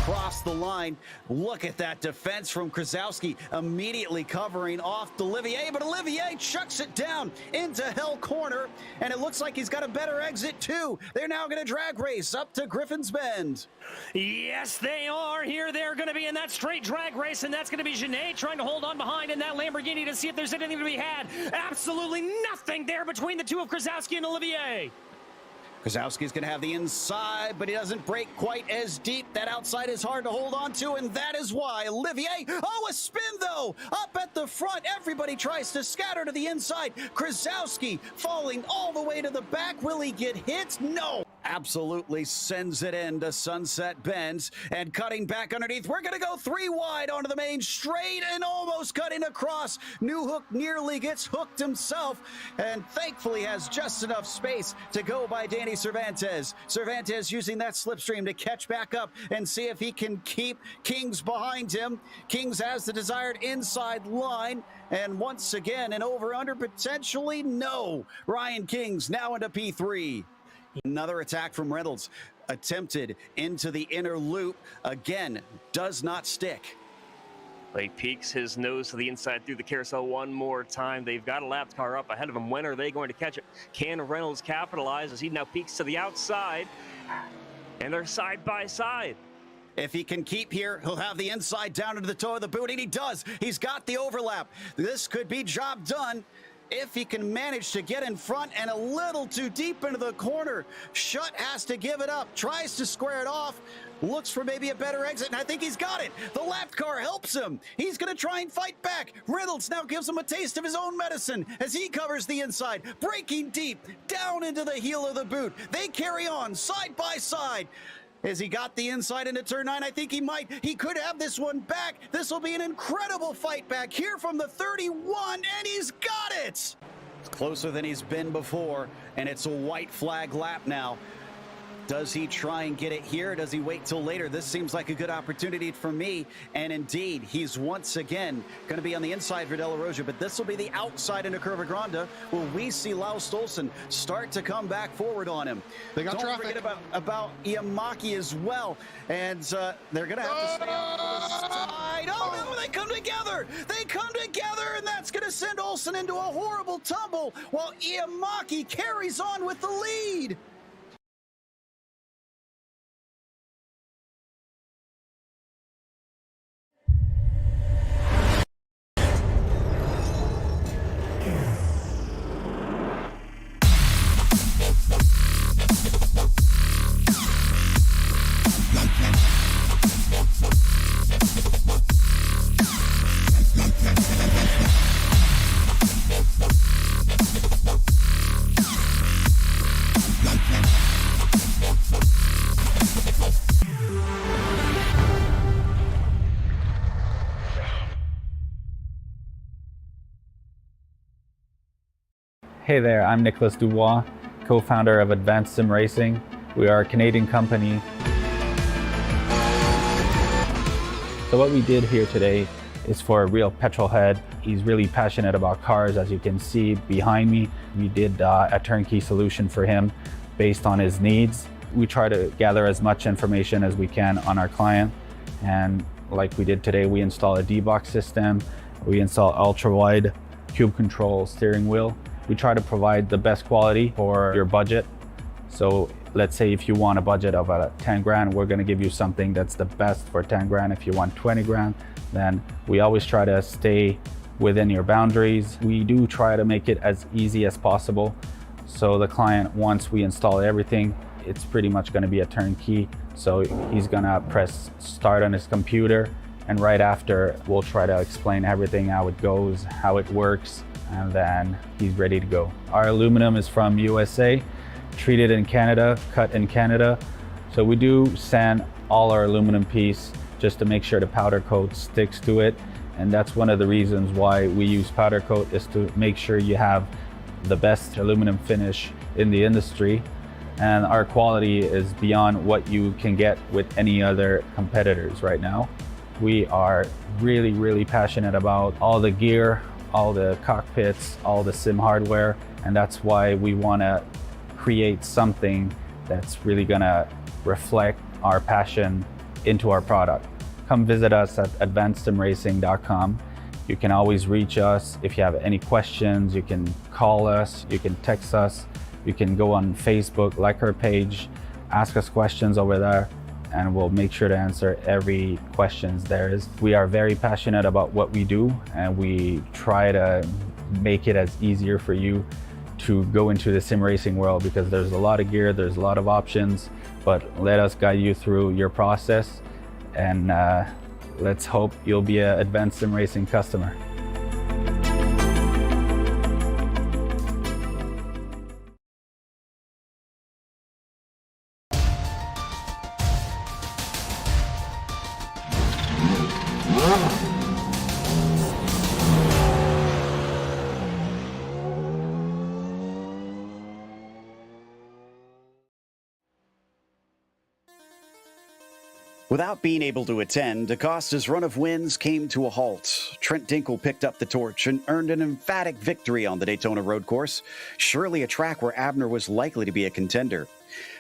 across the line. Look at that defense from Krasowski, immediately covering off Olivier, but Olivier chucks it down into hell corner, and it looks like he's got a better exit too. They're now going to drag race up to Griffin's Bend. Yes, they are. Here they're going to be in that straight drag race, and that's going to be Genet trying to hold on behind in that Lamborghini to see if there's anything to be had. Absolutely nothing there between the two of Krasowski and Olivier. Krasowski's going to have the inside, but he doesn't break quite as deep. That outside is hard to hold on to, and that is why Olivier, a spin though, up at the front. Everybody tries to scatter to the inside. Krasowski falling all the way to the back. Will he get hit? No. Absolutely sends it into Sunset Bends, and cutting back underneath. We're going to go 3 wide onto the main straight and almost cutting across. New Hook nearly gets hooked himself, and thankfully has just enough space to go by Danny Cervantes. Cervantes using that slipstream to catch back up and see if he can keep Kings behind him. Kings has the desired inside line, and once again an over-under potentially no. Ryan Kings now into P3. Another attack from Reynolds, attempted into the inner loop, again, does not stick. He peeks his nose to the inside through the carousel one more time. They've got a lapped car up ahead of him. When are they going to catch it? Can Reynolds capitalize as he now peeks to the outside? And they're side by side. If he can keep here, he'll have the inside down into the toe of the boot, and he does. He's got the overlap. This could be job done. If he can manage to get in front and a little too deep into the corner. Schutt has to give it up, tries to square it off, looks for maybe a better exit, and I think he's got it. The lap car helps him. He's going to try and fight back. Reynolds now gives him a taste of his own medicine as he covers the inside, breaking deep down into the heel of the boot. They carry on side by side. Has he got the inside into turn 9? I think he might. He could have this one back. This will be an incredible fight back here from the 31, and he's got it. It's closer than he's been before, and it's a white flag lap now. Does he try and get it here? Does he wait till later? This seems like a good opportunity for me. And indeed, he's once again going to be on the inside for De La Rosa, but this will be the outside into Curva Grande. Will we see Lau Stolson start to come back forward on him? They got Don't traffic. forget about Iamaki as well. And they're going to have to stay on the side. Oh, no, they come together. They come together, and that's going to send Olsen into a horrible tumble while Iamaki carries on with the lead. Hey there, I'm Nicholas Dubois, co-founder of Advanced SimRacing. We are a Canadian company. So what we did here today is for a real petrol head. He's really passionate about cars, as you can see behind me. We did a turnkey solution for him based on his needs. We try to gather as much information as we can on our client. And like we did today, we install a D-Box system. We install ultra-wide cube control steering wheel. We try to provide the best quality for your budget. So let's say if you want a budget of 10 grand, we're gonna give you something that's the best for 10 grand. If you want 20 grand, then we always try to stay within your boundaries. We do try to make it as easy as possible. So the client, once we install everything, it's pretty much gonna be a turnkey. So he's gonna press start on his computer, and right after, we'll try to explain everything, how it goes, how it works, and then he's ready to go. Our aluminum is from USA, treated in Canada, cut in Canada. So we do sand all our aluminum piece just to make sure the powder coat sticks to it. And that's one of the reasons why we use powder coat, is to make sure you have the best aluminum finish in the industry. And our quality is beyond what you can get with any other competitors right now. We are really, really passionate about all the gear, all the cockpits, all the sim hardware, and that's why we want to create something that's really going to reflect our passion into our product. Come visit us at advancedsimracing.com. You can always reach us if you have any questions. You can call us, you can text us, you can go on Facebook, like our page, ask us questions over there, and we'll make sure to answer every questions there is. We are very passionate about what we do, and we try to make it as easier for you to go into the sim racing world, because there's a lot of gear, there's a lot of options, but let us guide you through your process, and let's hope you'll be an Advanced Sim Racing customer. Without being able to attend, Acosta's run of wins came to a halt. Trent Dinkle picked up the torch and earned an emphatic victory on the Daytona road course, surely a track where Abner was likely to be a contender.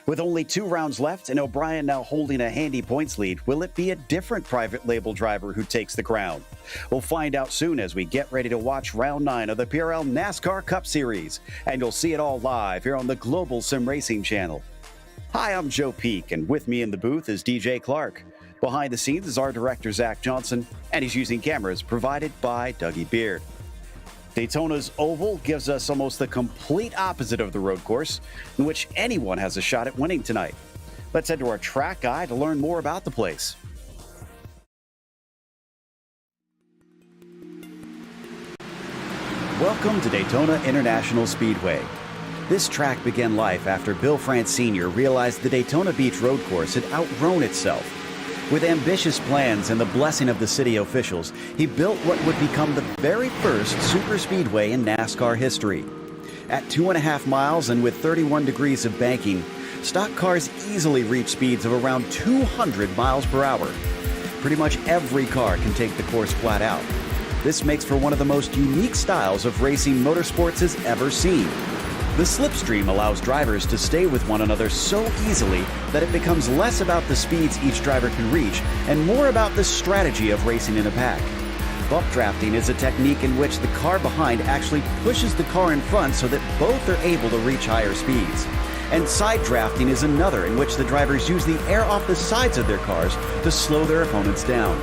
With only 2 rounds left and O'Brien now holding a handy points lead, will it be a different private label driver who takes the crown? We'll find out soon as we get ready to watch round 9 of the PRL NASCAR Cup Series, and you'll see it all live here on the Global Sim Racing channel. Hi, I'm Joe Peak, and with me in the booth is DJ Clark. Behind the scenes is our director, Zach Johnson, and he's using cameras provided by Dougie Beard. Daytona's oval gives us almost the complete opposite of the road course, in which anyone has a shot at winning tonight. Let's head to our track guide to learn more about the place. Welcome to Daytona International Speedway. This track began life after Bill France Sr. realized the Daytona Beach road course had outgrown itself. With ambitious plans and the blessing of the city officials, he built what would become the very first super speedway in NASCAR history. At 2.5 miles and with 31 degrees of banking, stock cars easily reach speeds of around 200 miles per hour. Pretty much every car can take the course flat out. This makes for one of the most unique styles of racing motorsports has ever seen. The slipstream allows drivers to stay with one another so easily that it becomes less about the speeds each driver can reach and more about the strategy of racing in a pack. Bump drafting is a technique in which the car behind actually pushes the car in front so that both are able to reach higher speeds. And side drafting is another in which the drivers use the air off the sides of their cars to slow their opponents down.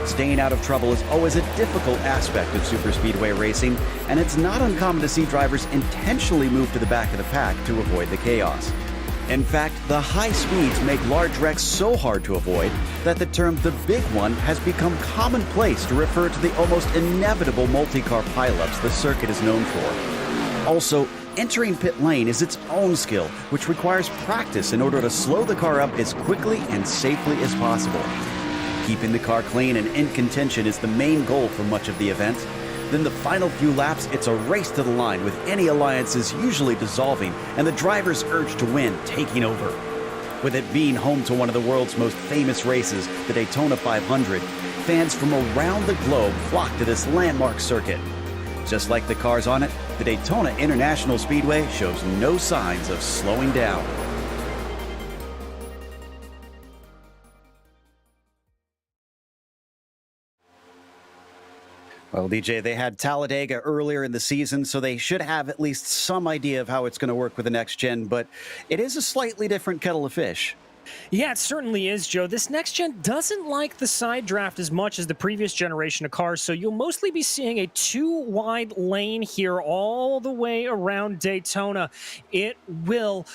Staying out of trouble is always a difficult aspect of superspeedway racing, and it's not uncommon to see drivers intentionally move to the back of the pack to avoid the chaos. In fact, the high speeds make large wrecks so hard to avoid that the term "the big one" has become commonplace to refer to the almost inevitable multi-car pileups the circuit is known for. Also, entering pit lane is its own skill, which requires practice in order to slow the car up as quickly and safely as possible. Keeping the car clean and in contention is the main goal for much of the event. Then the final few laps, it's a race to the line, with any alliances usually dissolving and the driver's urge to win taking over. With it being home to one of the world's most famous races, the Daytona 500, fans from around the globe flock to this landmark circuit. Just like the cars on it, the Daytona International Speedway shows no signs of slowing down. Well, DJ, they had Talladega earlier in the season, so they should have at least some idea of how it's going to work with the next gen, but it is a slightly different kettle of fish. Yeah, it certainly is, Joe. This next gen doesn't like the side draft as much as the previous generation of cars, so you'll mostly be seeing a 2-wide lane here all the way around Daytona. It will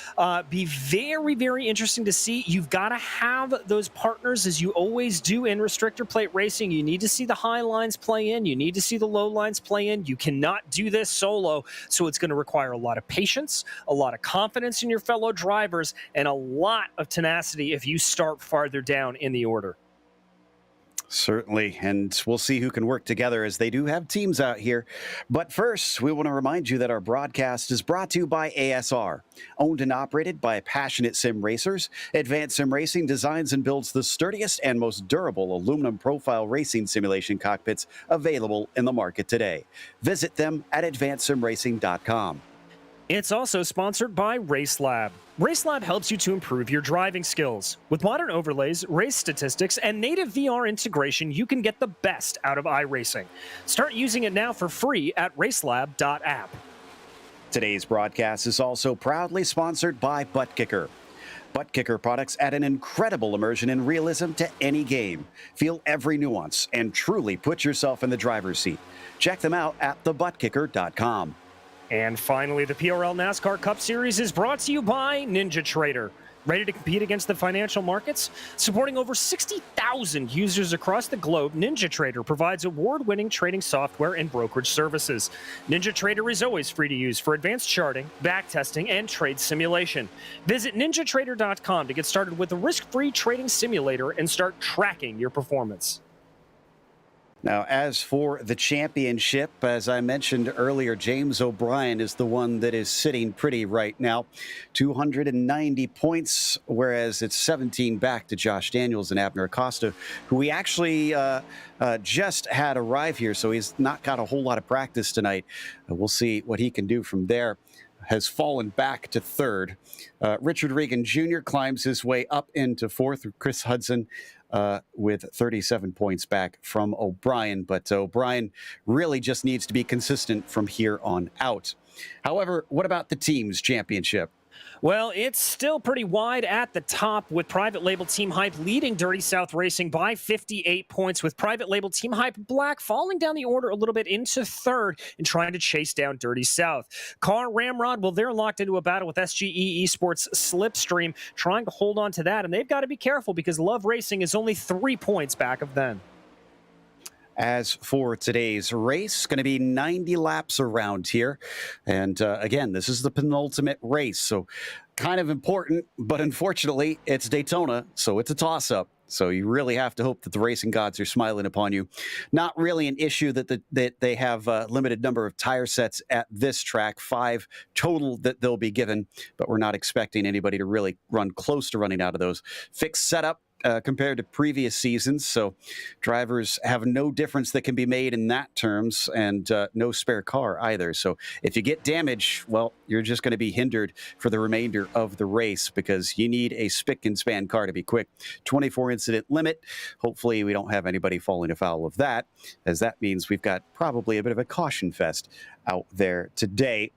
be very, very interesting to see. You've got to have those partners, as you always do in restrictor plate racing. You need to see the high lines play in. You need to see the low lines play in. You cannot do this solo, so it's going to require a lot of patience, a lot of confidence in your fellow drivers, and a lot of tenacity if you start farther down in the order. Certainly, and we'll see who can work together, as they do have teams out here. But first, we want to remind you that our broadcast is brought to you by ASR. Owned and operated by passionate sim racers, Advanced Sim Racing designs and builds the sturdiest and most durable aluminum profile racing simulation cockpits available in the market today. Visit them at advancedsimracing.com. It's also sponsored by RaceLab. RaceLab helps you to improve your driving skills. With modern overlays, race statistics, and native VR integration, you can get the best out of iRacing. Start using it now for free at RaceLab.app. Today's broadcast is also proudly sponsored by ButtKicker. ButtKicker products add an incredible immersion and realism to any game. Feel every nuance and truly put yourself in the driver's seat. Check them out at thebuttkicker.com. And finally, the PRL NASCAR Cup Series is brought to you by NinjaTrader. Ready to compete against the financial markets? Supporting over 60,000 users across the globe, NinjaTrader provides award-winning trading software and brokerage services. NinjaTrader is always free to use for advanced charting, backtesting, and trade simulation. Visit NinjaTrader.com to get started with a risk-free trading simulator and start tracking your performance. Now, as for the championship, as I mentioned earlier, James O'Brien is the one that is sitting pretty right now. 290 points, whereas it's 17 back to Josh Daniels and Abner Acosta, who we actually just had arrive here, so he's not got a whole lot of practice tonight. We'll see what he can do from there. Has fallen back to third. Richard Regan Jr. climbs his way up into fourth. Chris Hudson with 37 points back from O'Brien, but O'Brien really just needs to be consistent from here on out. However, what about the team's championship? Well, it's still pretty wide at the top, with private label Team Hype leading Dirty South Racing by 58 points, with private label Team Hype Black falling down the order a little bit into third and trying to chase down Dirty South. Car Ramrod, well, they're locked into a battle with SGE eSports Slipstream, trying to hold on to that, and they've got to be careful because Love Racing is only 3 points back of them. As for today's race, going to be 90 laps around here. And again, this is the penultimate race, so kind of important, but unfortunately, it's Daytona, so it's a toss-up. So you really have to hope that the racing gods are smiling upon you. Not really an issue that they have a limited number of tire sets at this track, 5 total that they'll be given, but we're not expecting anybody to really run close to running out of those. Fixed setup compared to previous seasons, so drivers have no difference that can be made in that terms, and no spare car either. So if you get damage, well, you're just going to be hindered for the remainder of the race because you need a spick and span car to be quick. 24 incident limit. Hopefully we don't have anybody falling afoul of that, as that means we've got probably a bit of a caution fest out there today.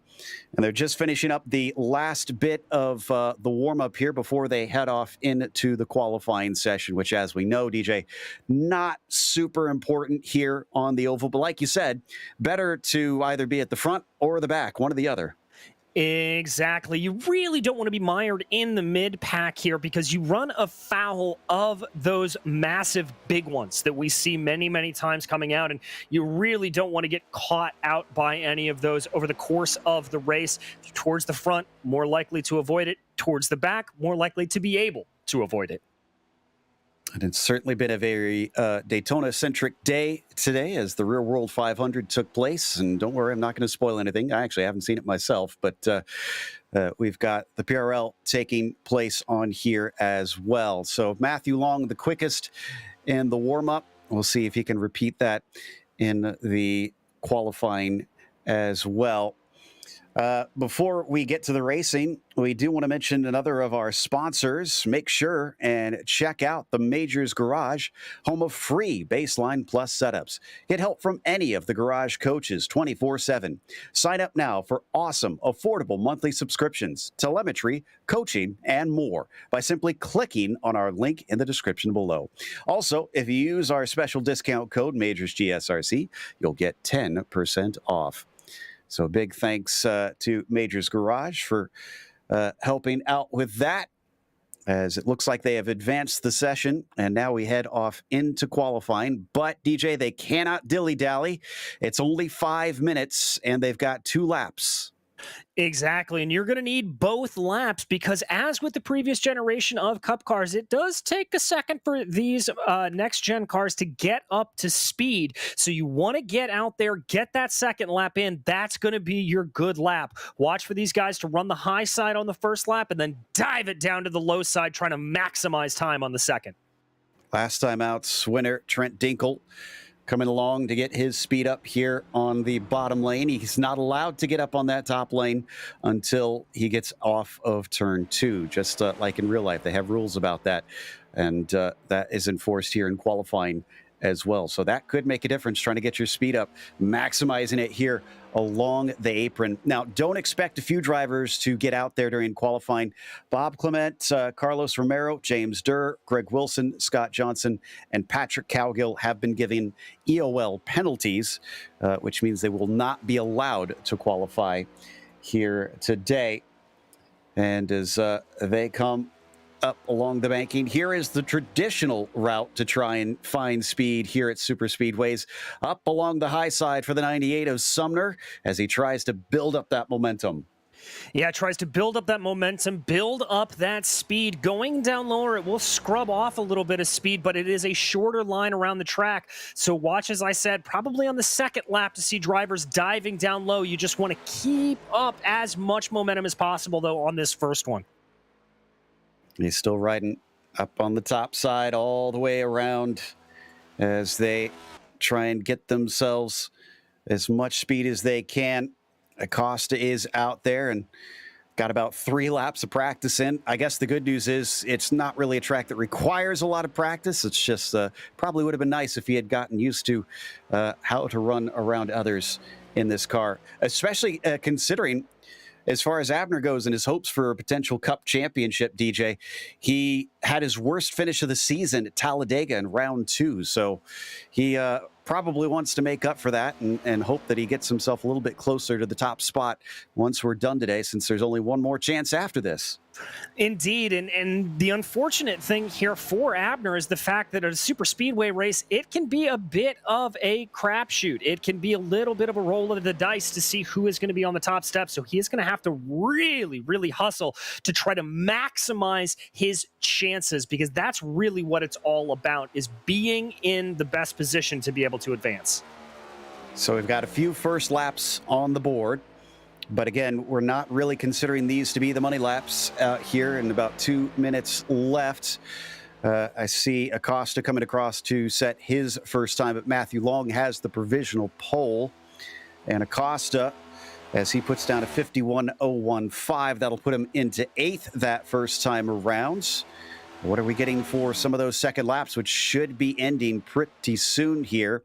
And they're just finishing up the last bit of the warm-up here before they head off into the qualifying session, which, as we know, DJ, not super important here on the oval. But like you said, better to either be at the front or the back, one or the other. Exactly. You really don't want to be mired in the mid-pack here because you run afoul of those massive big ones that we see many, many times coming out, and you really don't want to get caught out by any of those over the course of the race. Towards the front, more likely to avoid it. Towards the back, more likely to be able to avoid it. And it's certainly been a very Daytona-centric day today as the Real World 500 took place. And don't worry, I'm not going to spoil anything. I actually haven't seen it myself, but we've got the PRL taking place on here as well. So Matthew Long, the quickest in the warm-up. We'll see if he can repeat that in the qualifying as well. Before we get to the racing, we do want to mention another of our sponsors. Make sure and check out the Majors Garage, home of free Baseline Plus setups. Get help from any of the garage coaches 24/7. Sign up now for awesome, affordable monthly subscriptions, telemetry, coaching, and more by simply clicking on our link in the description below. Also, if you use our special discount code MajorsGSRC, you'll get 10% off. So big thanks to Majors Garage for helping out with that, as it looks like they have advanced the session, and now we head off into qualifying. But, DJ, they cannot dilly-dally. It's only 5 minutes, and they've got 2 laps. Exactly, and you're going to need both laps because, as with the previous generation of Cup cars, it does take a second for these next-gen cars to get up to speed. So you want to get out there, get that second lap in. That's going to be your good lap. Watch for these guys to run the high side on the first lap and then dive it down to the low side, trying to maximize time on the second. Last time out's winner, Trent Dinkle, coming along to get his speed up here on the bottom lane. He's not allowed to get up on that top lane until he gets off of turn 2, just like in real life. They have rules about that, and that is enforced here in qualifying as well. So that could make a difference, trying to get your speed up, maximizing it here along the apron. Now, don't expect a few drivers to get out there during qualifying. Bob Clement, Carlos Romero, James Durr, Greg Wilson, Scott Johnson, and Patrick Cowgill have been given EOL penalties, which means they will not be allowed to qualify here today. And as they come up along the banking, here is the traditional route to try and find speed here at super speedways. Up along the high side for the 98 of Sumner as he tries to build up that momentum. Yeah, tries to build up that momentum, build up that speed. Going down lower, it will scrub off a little bit of speed, but it is a shorter line around the track. So watch, as I said, probably on the second lap to see drivers diving down low. You just want to keep up as much momentum as possible, though, on this first one. He's still riding up on the top side all the way around as they try and get themselves as much speed as they can. Acosta is out there and got about 3 laps of practice in. I guess the good news is it's not really a track that requires a lot of practice. It's just probably would have been nice if he had gotten used to how to run around others in this car, especially considering as far as Abner goes and his hopes for a potential Cup championship, DJ, he had his worst finish of the season at Talladega in round 2. So he probably wants to make up for that and hope that he gets himself a little bit closer to the top spot once we're done today, since there's only one more chance after this. Indeed, and the unfortunate thing here for Abner is the fact that at a super speedway race, it can be a bit of a crapshoot. It can be a little bit of a roll of the dice to see who is going to be on the top step. So he is going to have to really, really hustle to try to maximize his chances, because that's really what it's all about, is being in the best position to be able to advance. So we've got a few first laps on the board. But again, we're not really considering these to be the money laps out here, and about 2 minutes left. I see Acosta coming across to set his first time, but Matthew Long has the provisional pole. And Acosta, as he puts down a 51.015, that'll put him into 8th that first time around. What are we getting for some of those second laps, which should be ending pretty soon here?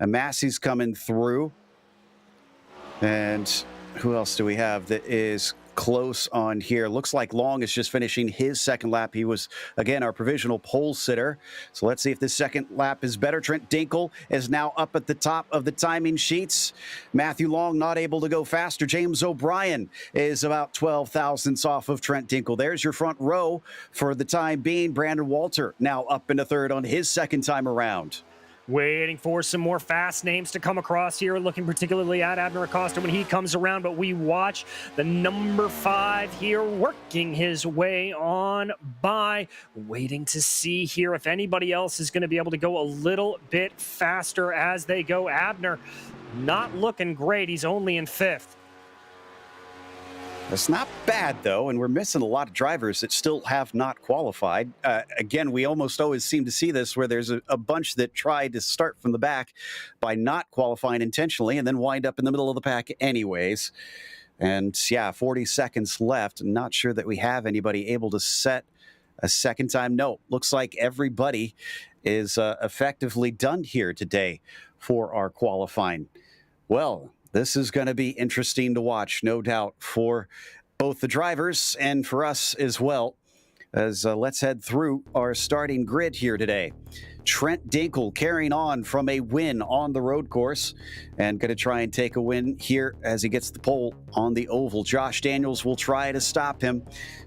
Massey's coming through. And who else do we have that is close on here? Looks like Long is just finishing his second lap. He was, again, our provisional pole sitter. So let's see if this second lap is better. Trent Dinkle is now up at the top of the timing sheets. Matthew Long not able to go faster. James O'Brien is about 12 thousandths off of Trent Dinkle. There's your front row for the time being. Brandon Walter now up into 3rd on his second time around. Waiting for some more fast names to come across here, looking particularly at Abner Acosta when he comes around, but we watch the number 5 here working his way on by, waiting to see here if anybody else is going to be able to go a little bit faster as they go. Abner not looking great. He's only in 5th. It's not bad, though, and we're missing a lot of drivers that still have not qualified. Again, we almost always seem to see this where there's a bunch that try to start from the back by not qualifying intentionally and then wind up in the middle of the pack anyways. And, yeah, 40 seconds left. I'm not sure that we have anybody able to set a second time. No, looks like everybody is effectively done here today for our qualifying. Well, this is going to be interesting to watch, no doubt, for both the drivers and for us as well. As let's head through our starting grid here today. Trent Dinkle carrying on from a win on the road course and going to try and take a win here as he gets the pole on the oval. Josh Daniels will try to stop him.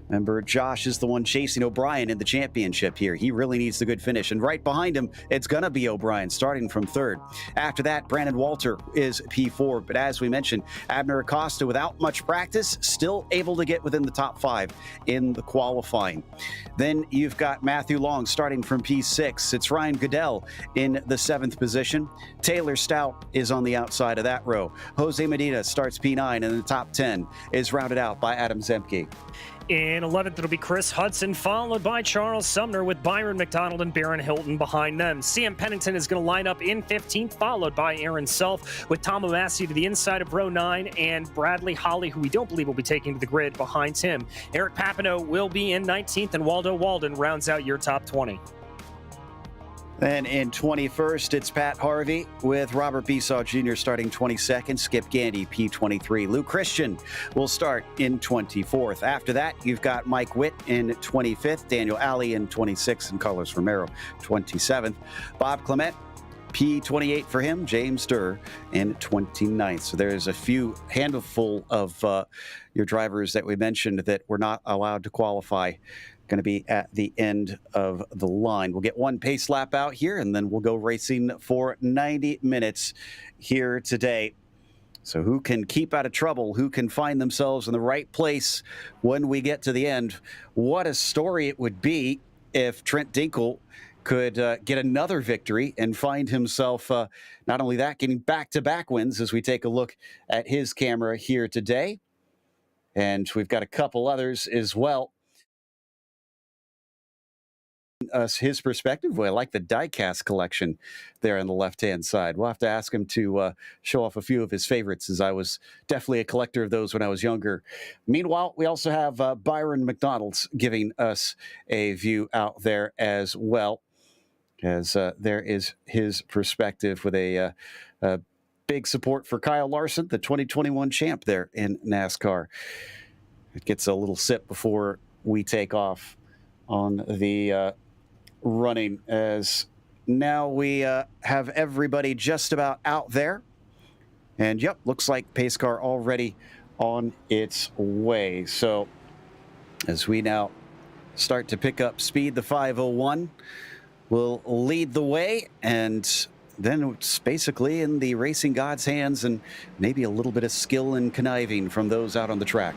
Remember, Josh is the one chasing O'Brien in the championship here. He really needs the good finish. And right behind him, it's going to be O'Brien starting from 3rd. After that, Brandon Walter is P4. But as we mentioned, Abner Acosta, without much practice, still able to get within the top 5 in the qualifying. Then you've got Matthew Long starting from P6 It's Ryan Goodell in the 7th position. Taylor Stout is on the outside of that row. Jose Medina starts P9, and the top 10 is rounded out by Adam Zemke. In 11th, it'll be Chris Hudson, followed by Charles Sumner, with Byron Mcdonald and Baron Hilton behind them. CM Pennington is going to line up in 15th, followed by Aaron Self, with Tom O'Massey to the inside of row 9, and Bradley Holly, who we don't believe will be taking to the grid, behind him. Eric Papineau will be in 19th, and Waldo Walden rounds out your top 20. Then in 21st, it's Pat Harvey with Robert Besaw Jr. starting 22nd, Skip Gandy, P23. Lou Christian will start in 24th. After that, you've got Mike Witt in 25th, Daniel Alley in 26th, and Carlos Romero 27th. Bob Clement, P28 for him, James Durr in 29th. So there's a handful of your drivers that we mentioned that were not allowed to qualify, going to be at the end of the line. We'll get one pace lap out here, and then we'll go racing for 90 minutes here today. So who can keep out of trouble? Who can find themselves in the right place when we get to the end? What a story it would be if Trent Dinkle could get another victory and find himself, not only that, getting back-to-back wins as we take a look at his camera here today. And we've got a couple others as well. His perspective. Well, I like the diecast collection there on the left-hand side. We'll have to ask him to show off a few of his favorites, as I was definitely a collector of those when I was younger. Meanwhile, we also have Byron Mcdonald giving us a view out there as well, as there is his perspective with a big support for Kyle Larson, the 2021 champ there in NASCAR. It gets a little sip before we take off on the running, as now we have everybody just about out there. And yep, looks like pace car already on its way. So as we now start to pick up speed, the 501 will lead the way, and then it's basically in the racing god's hands, and maybe a little bit of skill and conniving from those out on the track.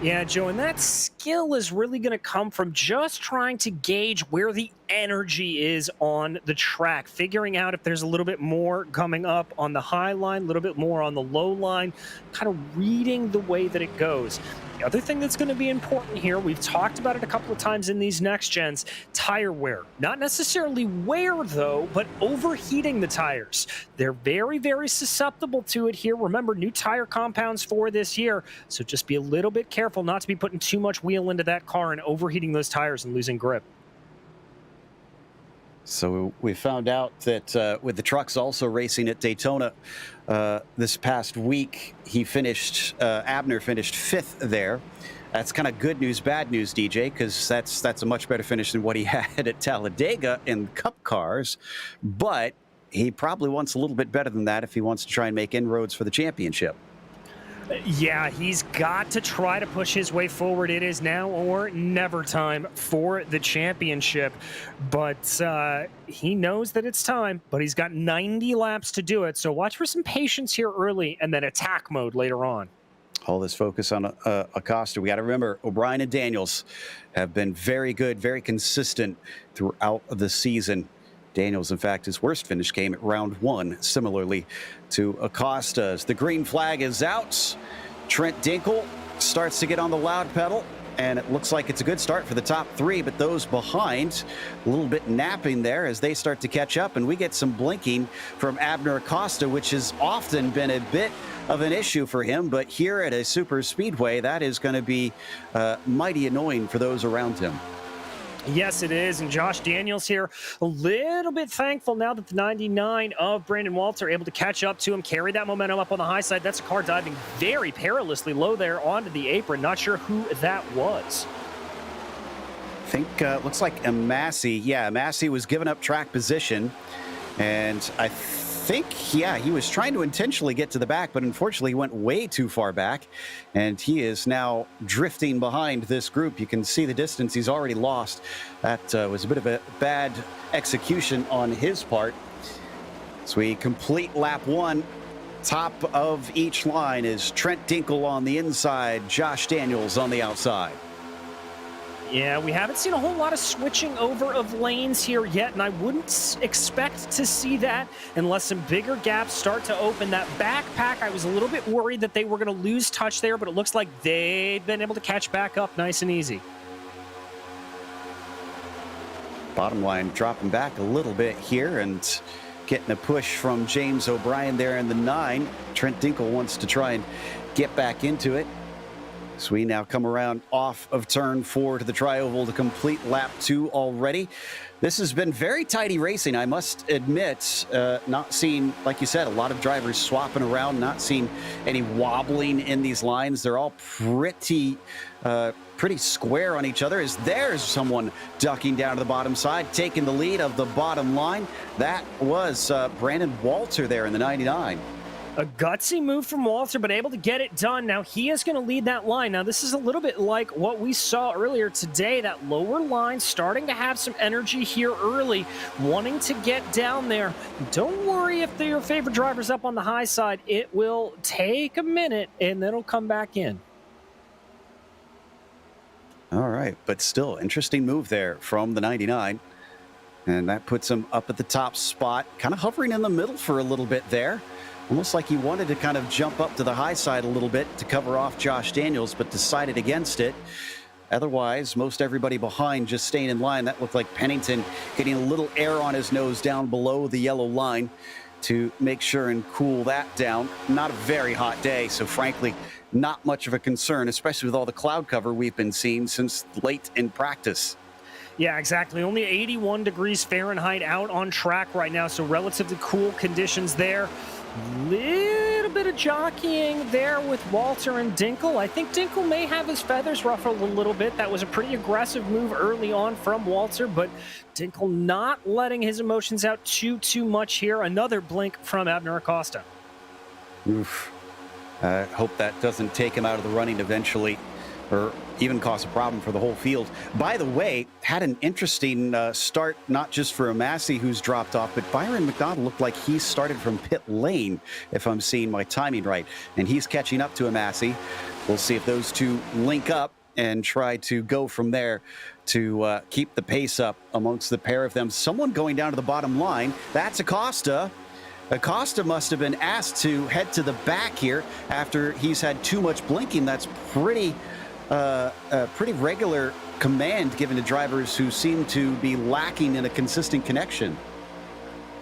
Yeah, Joe, and that skill is really going to come from just trying to gauge where the energy is on the track, figuring out if there's a little bit more coming up on the high line, a little bit more on the low line, kind of reading the way that it goes. The other thing that's going to be important here, we've talked about it a couple of times in these next gens, tire wear. Not necessarily wear, though, but overheating the tires. They're very, very susceptible to it here. Remember, new tire compounds for this year, so just be a little bit careful not to be putting too much wheel into that car and overheating those tires and losing grip. So we found out that with the trucks also racing at Daytona this past week, Abner finished 5th there. That's kind of good news, bad news, DJ, because that's a much better finish than what he had at Talladega in Cup cars. But he probably wants a little bit better than that if he wants to try and make inroads for the championship. Yeah, he's got to try to push his way forward. It is now or never time for the championship. But he knows that it's time, but he's got 90 laps to do it. So watch for some patience here early and then attack mode later on. All this focus on Acosta. We got to remember, O'Brien and Daniels have been very good, very consistent throughout the season. Daniels, in fact, his worst finish came at round 1, similarly to Acosta's. The green flag is out. Trent Dinkle starts to get on the loud pedal, and it looks like it's a good start for the top 3, but those behind a little bit napping there as they start to catch up, and we get some blinking from Abner Acosta, which has often been a bit of an issue for him, but here at a super speedway, that is going to be mighty annoying for those around him. Yes, it is. And Josh Daniels here, a little bit thankful now that the 99 of Brandon Walter able to catch up to him, carry that momentum up on the high side. That's a car diving very perilously low there onto the apron. Not sure who that was. I think looks like Massey. Yeah, Massey was giving up track position, and I think, yeah, he was trying to intentionally get to the back, but unfortunately he went way too far back, and he is now drifting behind this group. You can see the distance he's already lost. That was a bit of a bad execution on his part. So we complete lap 1. Top of each line is Trent Dinkle on the inside, Josh Daniels on the outside. Yeah, we haven't seen a whole lot of switching over of lanes here yet, and I wouldn't expect to see that unless some bigger gaps start to open. That backpack, I was a little bit worried that they were going to lose touch there, but it looks like they've been able to catch back up nice and easy. Bottom line dropping back a little bit here and getting a push from James O'Brien there in the 9. Trent Dinkle wants to try and get back into it. So we now come around off of turn 4 to the tri-oval to complete lap 2 already. This has been very tidy racing, I must admit. Not seeing, like you said, a lot of drivers swapping around, not seeing any wobbling in these lines. They're all pretty square on each other, as there's someone ducking down to the bottom side, taking the lead of the bottom line. That was Brandon Walter there in the 99. A gutsy move from Walter, but able to get it done. Now he is going to lead that line. Now this is a little bit like what we saw earlier today. That lower line starting to have some energy here early, wanting to get down there. Don't worry if your favorite driver's up on the high side. It will take a minute, and then it'll come back in. All right, but still, interesting move there from the 99. And that puts him up at the top spot, kind of hovering in the middle for a little bit there. Almost like he wanted to kind of jump up to the high side a little bit to cover off Josh Daniels, but decided against it. Otherwise, most everybody behind just staying in line. That looked like Pennington getting a little air on his nose down below the yellow line to make sure and cool that down. Not a very hot day, so frankly, not much of a concern, especially with all the cloud cover we've been seeing since late in practice. Yeah, exactly. Only 81 degrees Fahrenheit out on track right now, so relatively cool conditions there. Little bit of jockeying there with Walter and Dinkle. I think Dinkle may have his feathers ruffled a little bit. That was a pretty aggressive move early on from Walter, but Dinkle not letting his emotions out too much here. Another blink from Abner Acosta. Oof. I hope that doesn't take him out of the running eventually, or even cause a problem for the whole field. By the way, had an interesting start, not just for Amassi, who's dropped off, but Byron Mcdonald looked like he started from pit lane, if I'm seeing my timing right. And he's catching up to Amassi. We'll see if those two link up and try to go from there to keep the pace up amongst the pair of them. Someone going down to the bottom line, that's Acosta. Acosta must have been asked to head to the back here after he's had too much blinking. That's pretty regular command given to drivers who seem to be lacking in a consistent connection.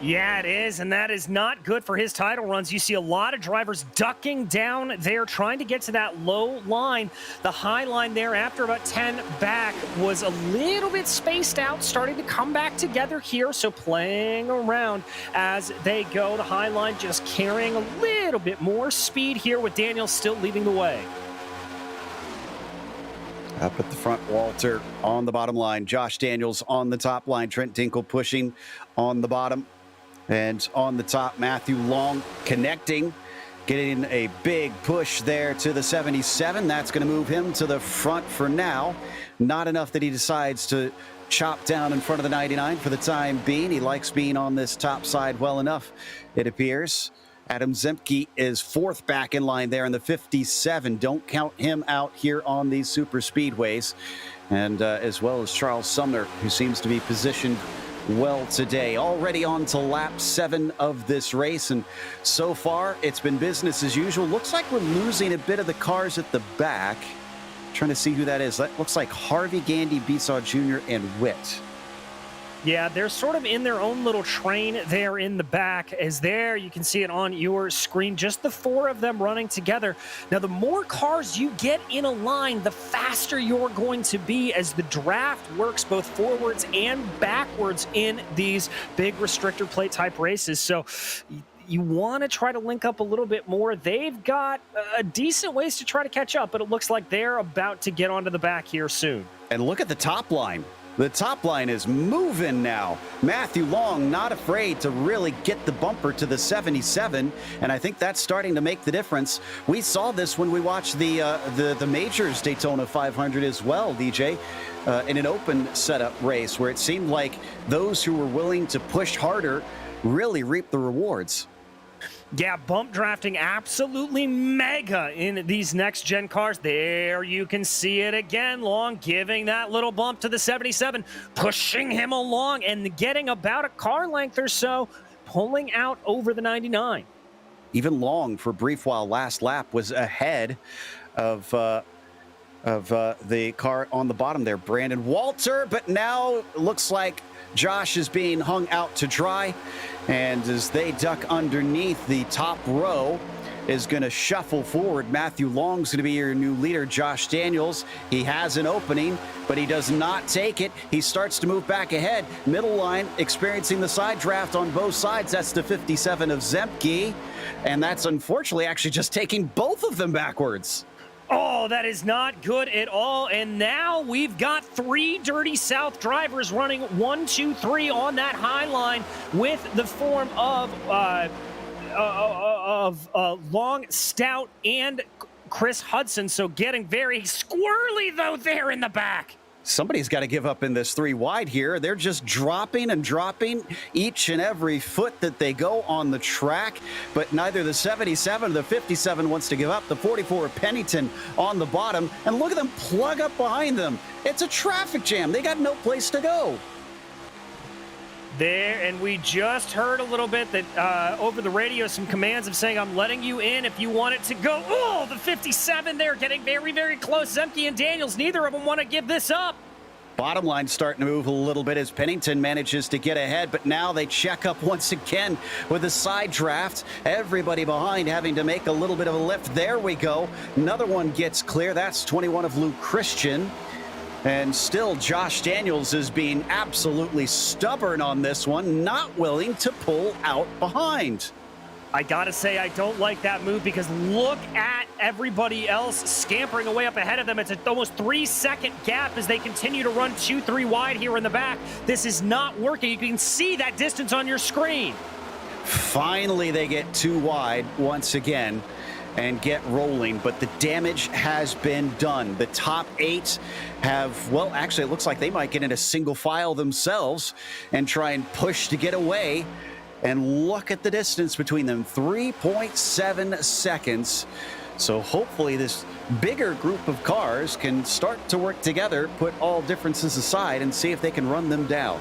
Yeah, it is, and that is not good for his title runs. You see a lot of drivers ducking down there, trying to get to that low line. The high line there, after about 10 back, was a little bit spaced out, starting to come back together here, so playing around as they go. The high line just carrying a little bit more speed here with Daniels still leading the way. Up at the front, Walter on the bottom line. Josh Daniels on the top line. Trent Dinkle pushing on the bottom. And on the top, Matthew Long connecting, getting a big push there to the 77. That's going to move him to the front for now. Not enough that he decides to chop down in front of the 99 for the time being. He likes being on this top side well enough, it appears. Adam Zemke is fourth back in line there in the 57. Don't count him out here on these super speedways. And as well as Charles Sumner, who seems to be positioned well today. Already on to lap 7 of this race, and so far it's been business as usual. Looks like we're losing a bit of the cars at the back. Trying to see who that is. That looks like Harvey, Gandy, Besaw Jr., and Witt. Yeah, they're sort of in their own little train there in the back. As there, you can see it on your screen, just the 4 of them running together. Now, the more cars you get in a line, the faster you're going to be, as the draft works both forwards and backwards in these big restrictor plate type races. So you want to try to link up a little bit more. They've got a decent ways to try to catch up, but it looks like they're about to get onto the back here soon. And look at the top line. The top line is moving now. Matthew Long not afraid to really get the bumper to the 77, and I think that's starting to make the difference. We saw this when we watched the Majors Daytona 500 as well, DJ, in an open setup race where it seemed like those who were willing to push harder really reaped the rewards. Yeah, bump drafting absolutely mega in these next-gen cars. There you can see it again. Long giving that little bump to the 77, pushing him along and getting about a car length or so, pulling out over the 99. Even Long, for a brief while last lap, was ahead of the car on the bottom there, Brandon Walter, but now it looks like Josh is being hung out to dry, and as they duck underneath, the top row is going to shuffle forward. Matthew Long's going to be your new leader. Josh Daniels, he has an opening, but he does not take it. He starts to move back ahead. Middle line experiencing the side draft on both sides. That's the 57 of Zemke, and that's unfortunately actually just taking both of them backwards. Oh, that is not good at all. And now we've got 3 Dirty South drivers running 1, 2, 3 on that high line with the form of Long, Stout, and Chris Hudson. So getting very squirrely, though, there in the back. Somebody's got to give up in this 3 wide here. They're just dropping and dropping each and every foot that they go on the track, but neither the 77 or the 57 wants to give up. The 44 of Pennington on the bottom, and look at them plug up behind them. It's a traffic jam. They got no place to go. There, and we just heard a little bit that over the radio, some commands of saying, I'm letting you in if you want it to go. Oh, the 57 there getting very, very close. Zemke and Daniels, neither of them want to give this up. Bottom line starting to move a little bit as Pennington manages to get ahead, but now they check up once again with a side draft. Everybody behind having to make a little bit of a lift. There we go. Another one gets clear. That's 21 of Luke Christian. And still, Josh Daniels is being absolutely stubborn on this one, not willing to pull out behind. I gotta say, I don't like that move because look at everybody else scampering away up ahead of them. It's an almost 3-second gap as they continue to run 2, 3 wide here in the back. This is not working. You can see that distance on your screen. Finally, they get 2 wide once again and get rolling, but the damage has been done. The top 8 have, well, actually, it looks like they might get in a single file themselves and try and push to get away. And look at the distance between them, 3.7 seconds. So hopefully this bigger group of cars can start to work together, put all differences aside, and see if they can run them down.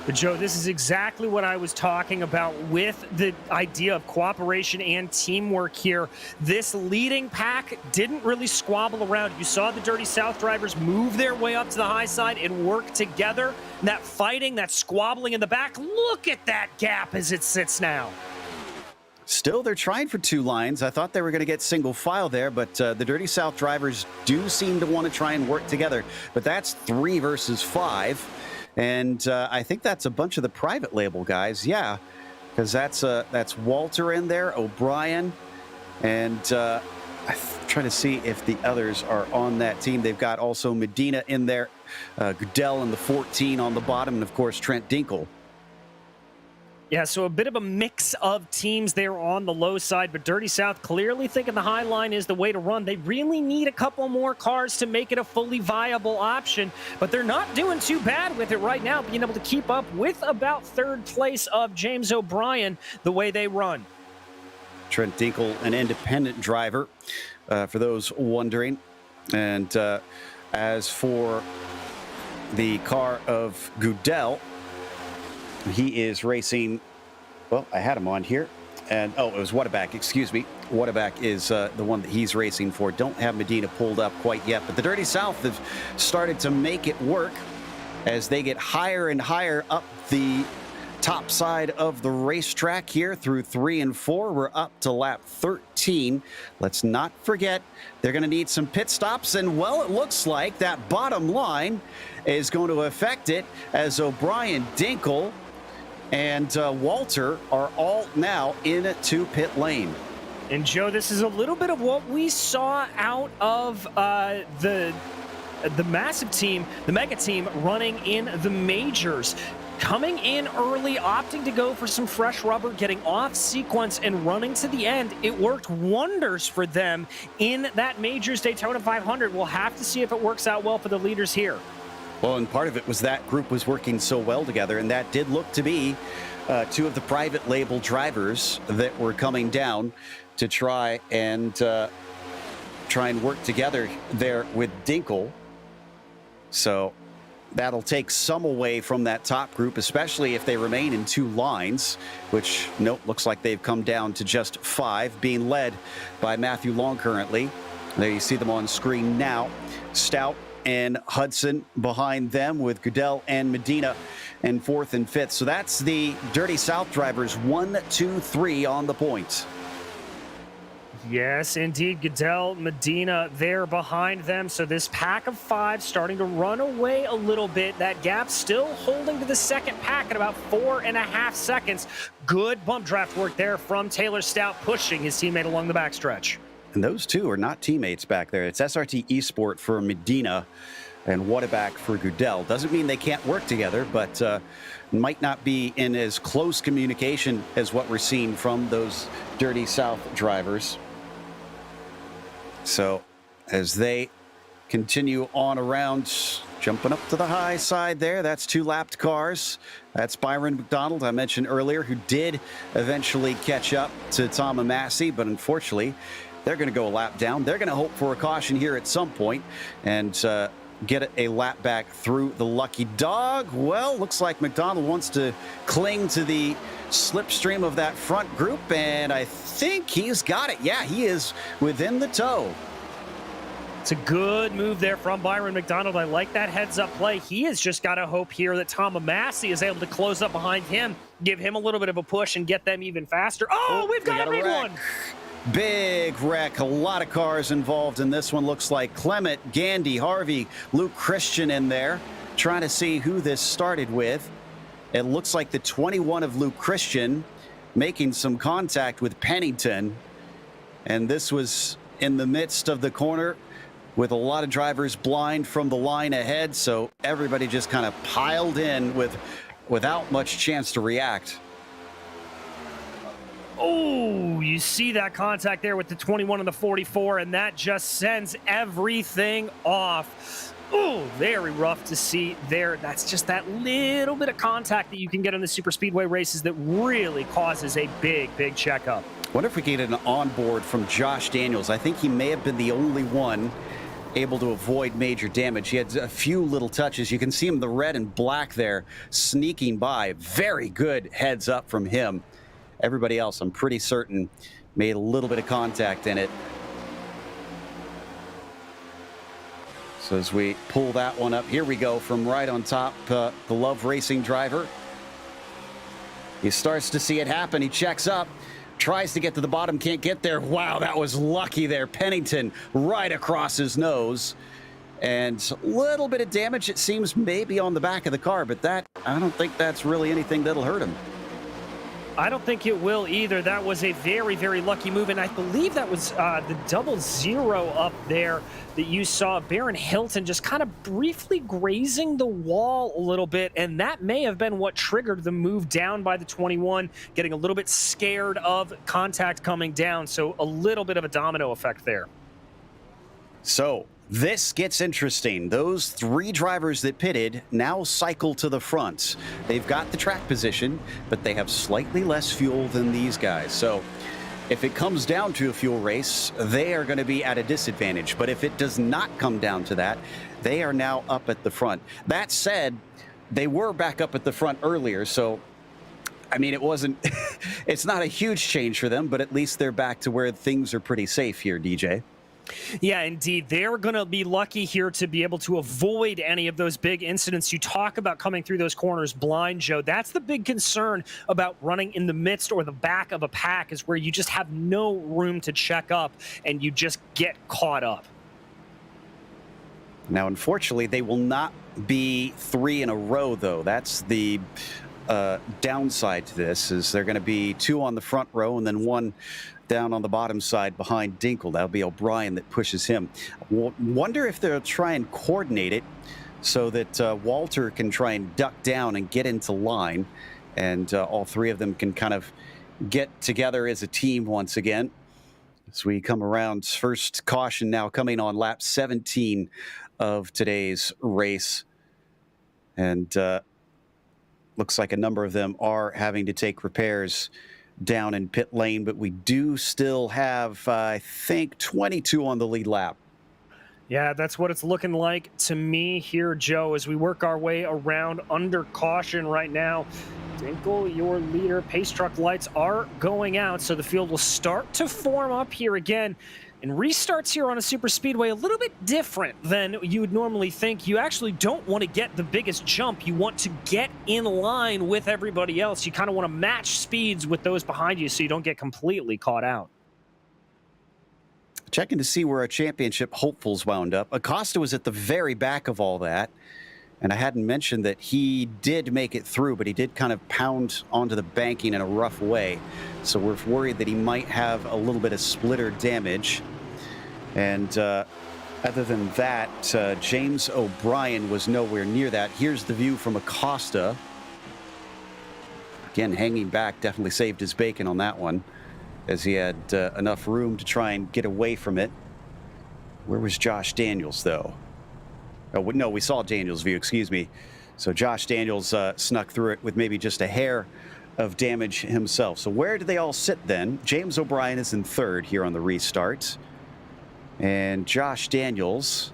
But Joe, this is exactly what I was talking about with the idea of cooperation and teamwork here. This leading pack didn't really squabble around. You saw the Dirty South drivers move their way up to the high side and work together. And that fighting, that squabbling in the back, look at that gap as it sits now. Still, they're trying for 2 lines. I thought they were going to get single file there, but the Dirty South drivers do seem to want to try and work together. But that's 3 versus 5. And I think that's a bunch of the private label guys. Yeah, because that's Walter in there, O'Brien, and I'm trying to see if the others are on that team. They've got also Medina in there, Goodell in the 14 on the bottom, and of course Trent Dinkle. Yeah, so a bit of a mix of teams there on the low side, but Dirty South clearly thinking the high line is the way to run. They really need a couple more cars to make it a fully viable option, but they're not doing too bad with it right now, being able to keep up with about 3rd place of James O'Brien the way they run. Trent Dinkle, an independent driver, for those wondering. And as for the car of Goodell, he is racing, well, I had him on here, and, oh, it was Whataback, excuse me. Whataback is the one that he's racing for. Don't have Medina pulled up quite yet, but the Dirty South have started to make it work as they get higher and higher up the top side of the racetrack here through 3 and 4. We're up to lap 13. Let's not forget, they're going to need some pit stops, and, well, it looks like that bottom line is going to affect it as O'Brien, Dinkle, and Walter are all now into pit lane. And Joe, this is a little bit of what we saw out of the massive team, the mega team running in the majors. Coming in early, opting to go for some fresh rubber, getting off sequence and running to the end. It worked wonders for them in that majors Daytona 500. We'll have to see if it works out well for the leaders here. Well, and part of it was that group was working so well together, and that did look to be two of the private label drivers that were coming down to try and work together there with Dinkle. So that'll take some away from that top group, especially if they remain in 2 lines, which, note, looks like they've come down to just 5, being led by Matthew Long currently. There you see them on screen now. Stout and Hudson behind them, with Goodell and Medina in 4th and 5th. So that's the Dirty South drivers, 1, 2, 3 on the points. Yes, indeed. Goodell, Medina there behind them. So this pack of 5 starting to run away a little bit. That gap still holding to the second pack at about 4.5 seconds. Good bump draft work there from Taylor Stout, pushing his teammate along the backstretch. And those two are not teammates back there. It's SRT eSport for Medina and Whataback for Goodell. Doesn't mean they can't work together, but might not be in as close communication as what we're seeing from those Dirty South drivers. So as they continue on around, jumping up to the high side there, that's 2 lapped cars. That's Byron Mcdonald, I mentioned earlier, who did eventually catch up to Tom Amassi, but unfortunately, they're going to go a lap down. They're going to hope for a caution here at some point and get a lap back through the lucky dog. Well, looks like McDonald wants to cling to the slipstream of that front group, and I think he's got it. Yeah, he is within the toe. It's a good move there from Byron Mcdonald. I like that heads-up play. He has just got to hope here that Tom Amassi is able to close up behind him, give him a little bit of a push, and get them even faster. Oh, we've got a big one. Big wreck. A lot of cars involved in this one. Looks like Clement, Gandy, Harvey, Luke Christian in there. Trying to see who this started with. It looks like the 21 of Luke Christian making some contact with Pennington. And this was in the midst of the corner with a lot of drivers blind from the line ahead. So everybody just kind of piled in without much chance to react. Oh, you see that contact there with the 21 and the 44, and that just sends everything off. Oh, very rough to see there. That's just that little bit of contact that you can get in the super speedway races that really causes a big, big checkup. Wonder if we can get an onboard from Josh Daniels. I think he may have been the only one able to avoid major damage. He had a few little touches. You can see him, the red and black there, sneaking by. Very good heads up from him. Everybody else, I'm pretty certain, made a little bit of contact in it. So as we pull that one up, here we go from right on top, the Love Racing driver. He starts to see it happen. He checks up, tries to get to the bottom, can't get there. Wow, that was lucky there. Pennington right across his nose. And a little bit of damage, it seems, maybe on the back of the car, but that, I don't think that's really anything that'll hurt him. I don't think it will either. That was a very, very lucky move, and I believe that was the 00 up there that you saw. Baron Hilton just kind of briefly grazing the wall a little bit, and that may have been what triggered the move down by the 21, getting a little bit scared of contact coming down, so a little bit of a domino effect there. So this gets interesting. Those 3 drivers that pitted now cycle to the front. They've got the track position, but they have slightly less fuel than these guys. So if it comes down to a fuel race, they are going to be at a disadvantage. But if it does not come down to that, they are now up at the front. That said, they were back up at the front earlier. So, I mean, it wasn't, it's not a huge change for them, but at least they're back to where things are pretty safe here, DJ. Yeah, indeed. They're going to be lucky here to be able to avoid any of those big incidents. You talk about coming through those corners blind, Joe. That's the big concern about running in the midst or the back of a pack, is where you just have no room to check up and you just get caught up. Now, unfortunately, they will not be 3 in a row, though. That's the downside to this, is they're going to be 2 on the front row and then 1 down on the bottom side behind Dinkle. That'll be O'Brien that pushes him. Wonder if they'll try and coordinate it so that Walter can try and duck down and get into line, and all 3 of them can kind of get together as a team once again. As we come around, first caution now coming on lap 17 of today's race. And looks like a number of them are having to take repairs down in pit lane, but we do still have, I think, 22 on the lead lap. Yeah, that's what it's looking like to me here, Joe, as we work our way around under caution right now. Dinkle, your leader. Pace truck lights are going out, so the field will start to form up here again. And restarts here on a super speedway a little bit different than you would normally think. You actually don't want to get the biggest jump. You want to get in line with everybody else. You kind of want to match speeds with those behind you so you don't get completely caught out. Checking to see where our championship hopefuls wound up. Acosta was at the very back of all that. And I hadn't mentioned that he did make it through, but he did kind of pound onto the banking in a rough way. So we're worried that he might have a little bit of splitter damage. And other than that, James O'Brien was nowhere near that. Here's the view from Acosta. Again, hanging back, definitely saved his bacon on that one, as he had enough room to try and get away from it. Where was Josh Daniels, though? Oh, no, we saw Daniels' view, excuse me. So Josh Daniels snuck through it with maybe just a hair of damage himself. So where do they all sit then? James O'Brien is in third here on the restart. And Josh Daniels,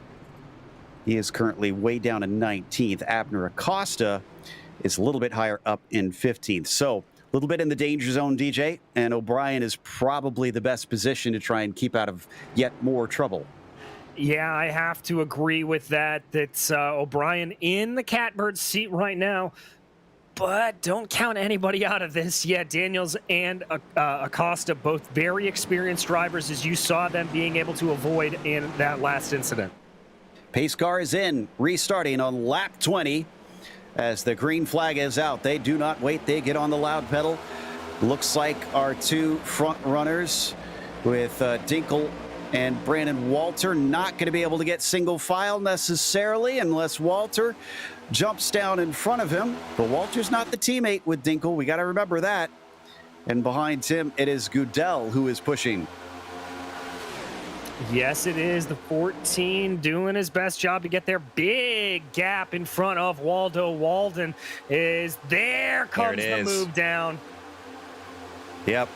he is currently way down in 19th. Abner Acosta is a little bit higher up in 15th. So a little bit in the danger zone, DJ, and O'Brien is probably the best position to try and keep out of yet more trouble. Yeah, I have to agree with that. That's O'Brien in the catbird seat right now. But don't count anybody out of this yet. Daniels and Acosta, both very experienced drivers, as you saw them being able to avoid in that last incident. Pace car is in, restarting on lap 20. As the green flag is out, they do not wait. They get on the loud pedal. Looks like our two front runners with Dinkle and Brandon Walter not going to be able to get single file necessarily unless Walter jumps down in front of him. But Walter's not the teammate with Dinkle. We got to remember that. And behind him, it is Goodell who is pushing. Yes, it is. The 14 doing his best job to get their big gap in front of Waldo. Walden is there. Comes the move down. Yep.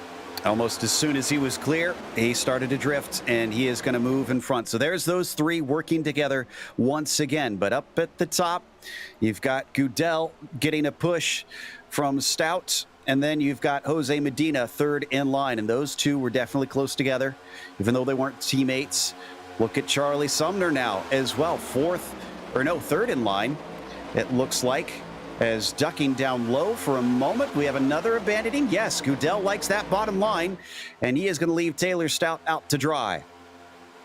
Almost as soon as he was clear, he started to drift, and he is going to move in front. So there's those three working together once again. But up at the top, you've got Goodell getting a push from Stout, and then you've got Jose Medina third in line. And those two were definitely close together, even though they weren't teammates. Look at Charlie Sumner now as well. Third in line, it looks like. As ducking down low for a moment, we have another abandoning. Yes, Goodell likes that bottom line, and he is going to leave Taylor Stout out to dry.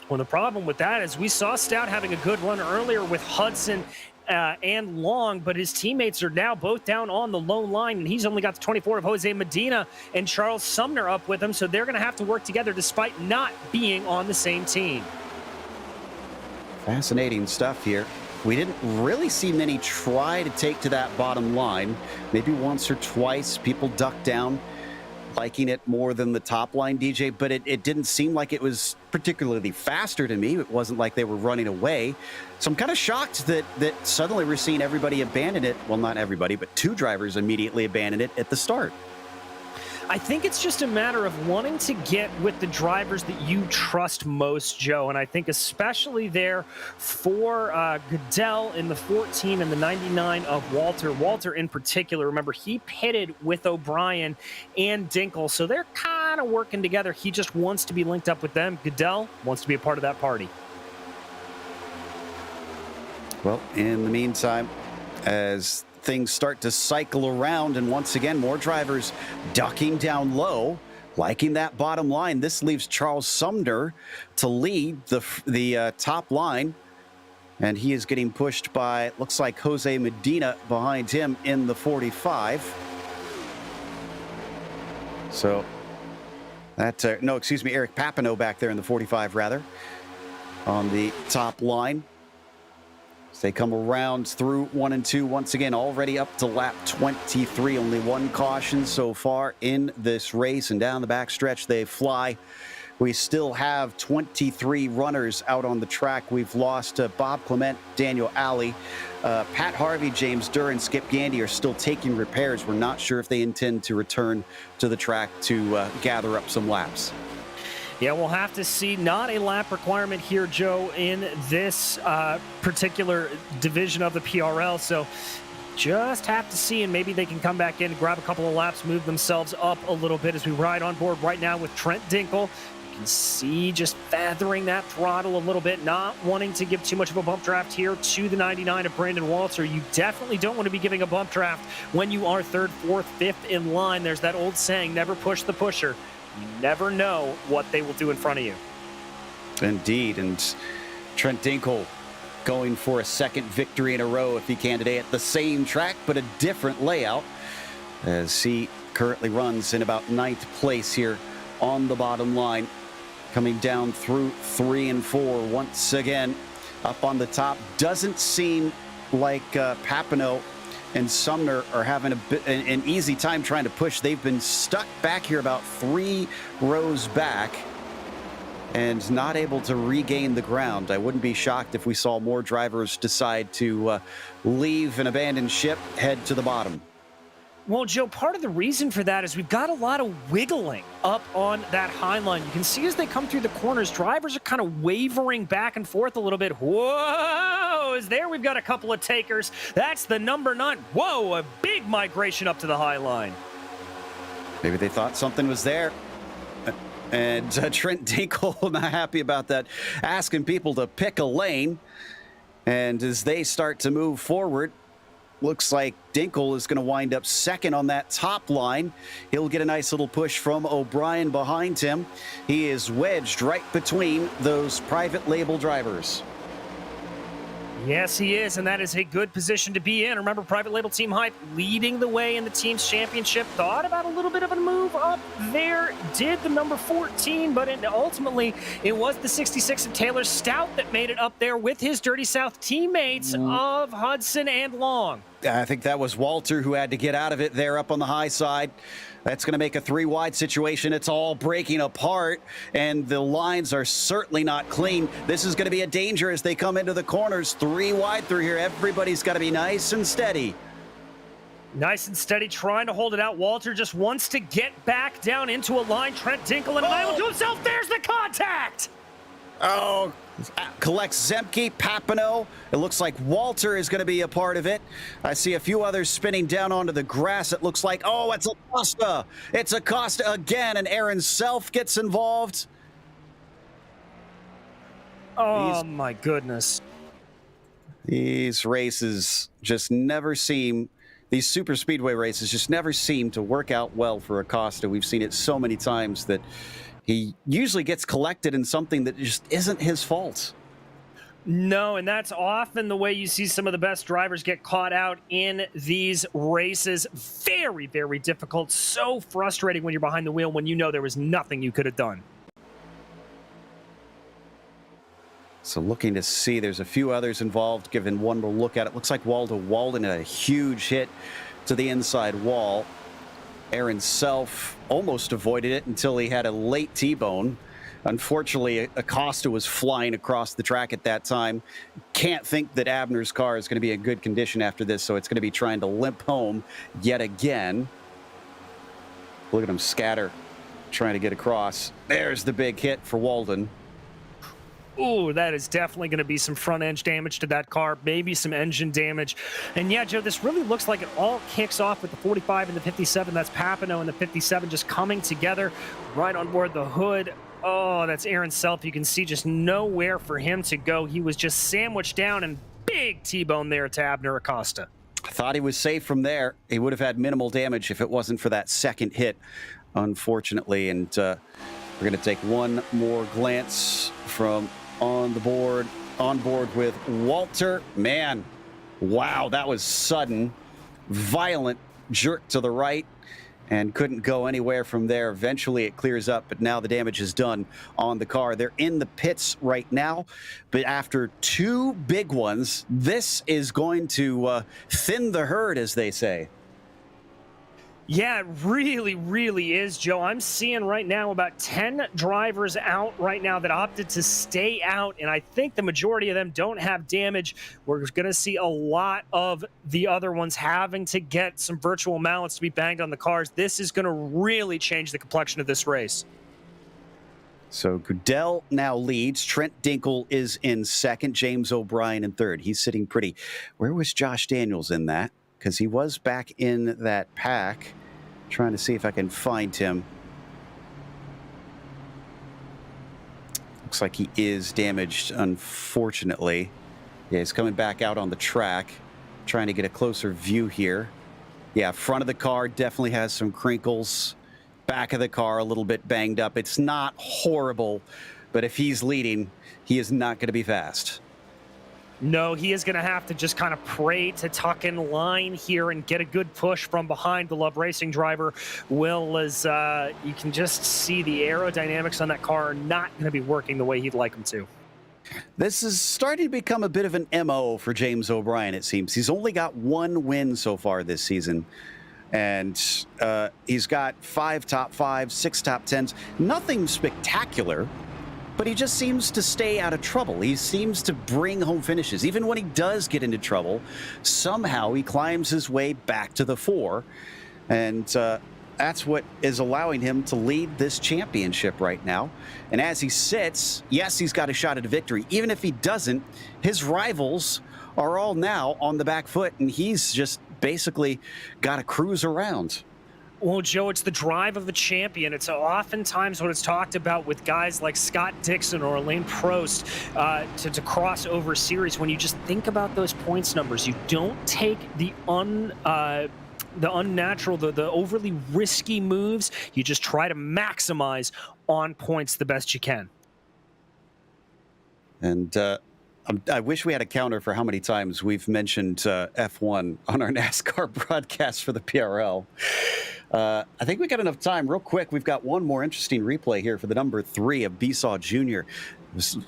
Well, the problem with that is we saw Stout having a good run earlier with Hudson and Long, but his teammates are now both down on the low line, and he's only got the 24 of Jose Medina and Charles Sumner up with him, so they're going to have to work together despite not being on the same team. Fascinating stuff here. We didn't really see many try to take to that bottom line. Maybe once or twice people ducked down, liking it more than the top line, DJ, but it didn't seem like it was particularly faster to me. It wasn't like they were running away. So I'm kind of shocked that suddenly we're seeing everybody abandon it. Well, not everybody, but two drivers immediately abandoned it at the start. I think it's just a matter of wanting to get with the drivers that you trust most, Joe. And I think especially there for Goodell in the 14 and the 99 of Walter. Walter in particular, remember, he pitted with O'Brien and Dinkle. So they're kind of working together. He just wants to be linked up with them. Goodell wants to be a part of that party. Well, in the meantime, as things start to cycle around, and once again, more drivers ducking down low, liking that bottom line. This leaves Charles Sumner to lead the top line, and he is getting pushed by, looks like, Jose Medina behind him in the 45. So that, Eric Papineau back there in the 45, rather, on the top line. They come around through 1 and 2 once again, already up to lap 23. Only one caution so far in this race, and down the backstretch they fly. We still have 23 runners out on the track. We've lost Bob Clement, Daniel Alley, Pat Harvey, James Durr, and Skip Gandy are still taking repairs. We're not sure if they intend to return to the track to gather up some laps. Yeah, we'll have to see. Not a lap requirement here, Joe, in this particular division of the PRL. So just have to see, and maybe they can come back in and grab a couple of laps, move themselves up a little bit as we ride on board right now with Trent Dinkle. You can see just feathering that throttle a little bit, not wanting to give too much of a bump draft here to the 99 of Brandon Walter. You definitely don't want to be giving a bump draft when you are third, fourth, fifth in line. There's that old saying, never push the pusher. You never know what they will do in front of you. Indeed, and Trent Dinkle going for a second victory in a row if he can today at the same track, but a different layout, as he currently runs in about 9th place here on the bottom line, coming down through 3 and 4 once again. Up on the top, doesn't seem like Papineau and Sumner are having an easy time trying to push. They've been stuck back here about 3 rows back and not able to regain the ground. I wouldn't be shocked if we saw more drivers decide to leave and abandon ship, head to the bottom. Well, Joe, part of the reason for that is we've got a lot of wiggling up on that high line. You can see as they come through the corners, drivers are kind of wavering back and forth a little bit. Whoa, is there? We've got a couple of takers. That's the number 9. Whoa, a big migration up to the high line. Maybe they thought something was there. And Trent Dinkle, not happy about that, asking people to pick a lane. And as they start to move forward, looks like Dinkle is going to wind up second on that top line. He'll get a nice little push from O'Brien behind him. He is wedged right between those private label drivers. Yes, he is, and that is a good position to be in. Remember, private label Team Hype leading the way in the team's championship. Thought about a little bit of a move up there. Did the number 14, but ultimately it was the 66 of Taylor Stout that made it up there with his Dirty South teammates of Hudson and Long. I think that was Walter who had to get out of it there up on the high side. That's going to make a 3-wide situation. It's all breaking apart, and the lines are certainly not clean. This is going to be a danger as they come into the corners. 3 wide through here. Everybody's got to be nice and steady. Nice and steady, trying to hold it out. Walter just wants to get back down into a line. Trent Dinkle and an island to himself. There's the contact. Oh, collects Zemke, Papineau. It looks like Walter is going to be a part of it. I see a few others spinning down onto the grass. It looks like, oh, it's Acosta. It's Acosta again, and Aaron Self gets involved. Oh, my goodness. These races just never seem, these super speedway races just never seem to work out well for Acosta. We've seen it so many times that he usually gets collected in something that just isn't his fault. No, and that's often the way you see some of the best drivers get caught out in these races. Very, very difficult. So frustrating when you're behind the wheel when you know there was nothing you could have done. So looking to see, there's a few others involved. Given one more look at it, looks like Waldo Walden had a huge hit to the inside wall. Aaron Self almost avoided it until he had a late T-bone. Unfortunately, Acosta was flying across the track at that time. Can't think that Abner's car is going to be in good condition after this, so it's going to be trying to limp home yet again. Look at him scatter, trying to get across. There's the big hit for Walden. Ooh, that is definitely going to be some front-end damage to that car, maybe some engine damage. And yeah, Joe, this really looks like it all kicks off with the 45 and the 57. That's Papineau and the 57 just coming together right on board the hood. Oh, that's Aaron Self. You can see just nowhere for him to go. He was just sandwiched down, and big T-bone there to Abner Acosta. I thought he was safe from there. He would have had minimal damage if it wasn't for that second hit, unfortunately. And we're going to take one more glance from on board with Walter. Man, wow, that was sudden, violent jerk to the right and couldn't go anywhere from there. Eventually it clears up, but now the damage is done on the car. They're in the pits right now, but after 2 big ones, this is going to thin the herd, as they say. Yeah, it really, really is, Joe. I'm seeing right now about 10 drivers out right now that opted to stay out, and I think the majority of them don't have damage. We're going to see a lot of the other ones having to get some virtual mallets to be banged on the cars. This is going to really change the complexion of this race. So Goodell now leads. Trent Dinkle is in second. James O'Brien in third. He's sitting pretty. Where was Josh Daniels in that? Because he was back in that pack. Trying to see if I can find him. Looks like he is damaged, unfortunately. Yeah, he's coming back out on the track. Trying to get a closer view here. Yeah, front of the car definitely has some crinkles. Back of the car a little bit banged up. It's not horrible, but if he's leading, he is not going to be fast. No, he is going to have to just kind of pray to tuck in line here and get a good push from behind the Love Racing driver. Will, as you can just see, the aerodynamics on that car are not going to be working the way he'd like them to. This is starting to become a bit of an MO for James O'Brien, it seems. He's only got one win so far this season. And he's got 5 top 5s, 6 top 10s. Nothing spectacular. But he just seems to stay out of trouble. He seems to bring home finishes. Even when he does get into trouble, somehow he climbs his way back to the 4. And that's what is allowing him to lead this championship right now. And as he sits, yes, he's got a shot at a victory. Even if he doesn't, his rivals are all now on the back foot, and he's just basically got to cruise around. Well, Joe, it's the drive of the champion. It's oftentimes what it's talked about with guys like Scott Dixon or Alain Prost to cross over series. When you just think about those points numbers, you don't take the unnatural, the overly risky moves. You just try to maximize on points the best you can. And I wish we had a counter for how many times we've mentioned F1 on our NASCAR broadcast for the PRL. I think we got enough time. Real quick, we've got one more interesting replay here for the number 3 of Besaw Jr.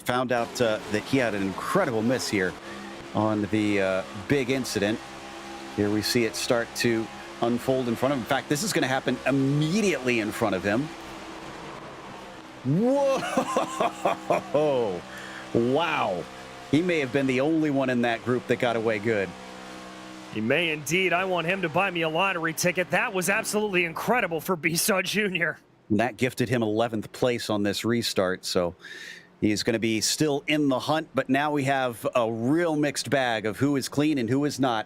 Found out that he had an incredible miss here on the big incident. Here we see it start to unfold in front of him. In fact, this is going to happen immediately in front of him. Whoa! Wow. He may have been the only one in that group that got away good. He may indeed. I want him to buy me a lottery ticket. That was absolutely incredible for Besaw Jr. And that gifted him 11th place on this restart, so he's going to be still in the hunt, but now we have a real mixed bag of who is clean and who is not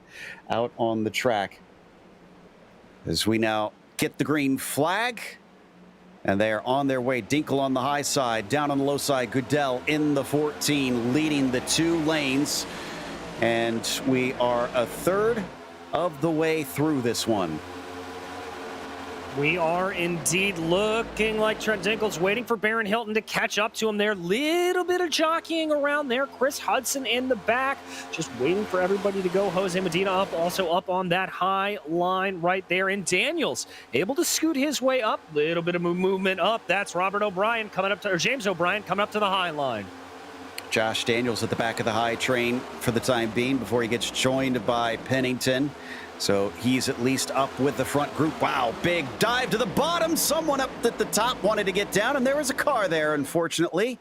out on the track. As we now get the green flag, and they are on their way. Dinkle on the high side, down on the low side, Goodell in the 14, leading the 2 lanes. And we are a third of the way through this one. We are indeed looking like Trent Dinkle's waiting for Baron Hilton to catch up to him there. Little bit of jockeying around there. Chris Hudson in the back, just waiting for everybody to go. Jose Medina up, also up on that high line right there. And Daniels able to scoot his way up. Little bit of movement up. That's Robert O'Brien coming up to, or James O'Brien coming up to the high line. Josh Daniels at the back of the high train for the time being before he gets joined by Pennington. So he's at least up with the front group. Wow, big dive to the bottom. Someone up at the top wanted to get down, and there was a car there, unfortunately.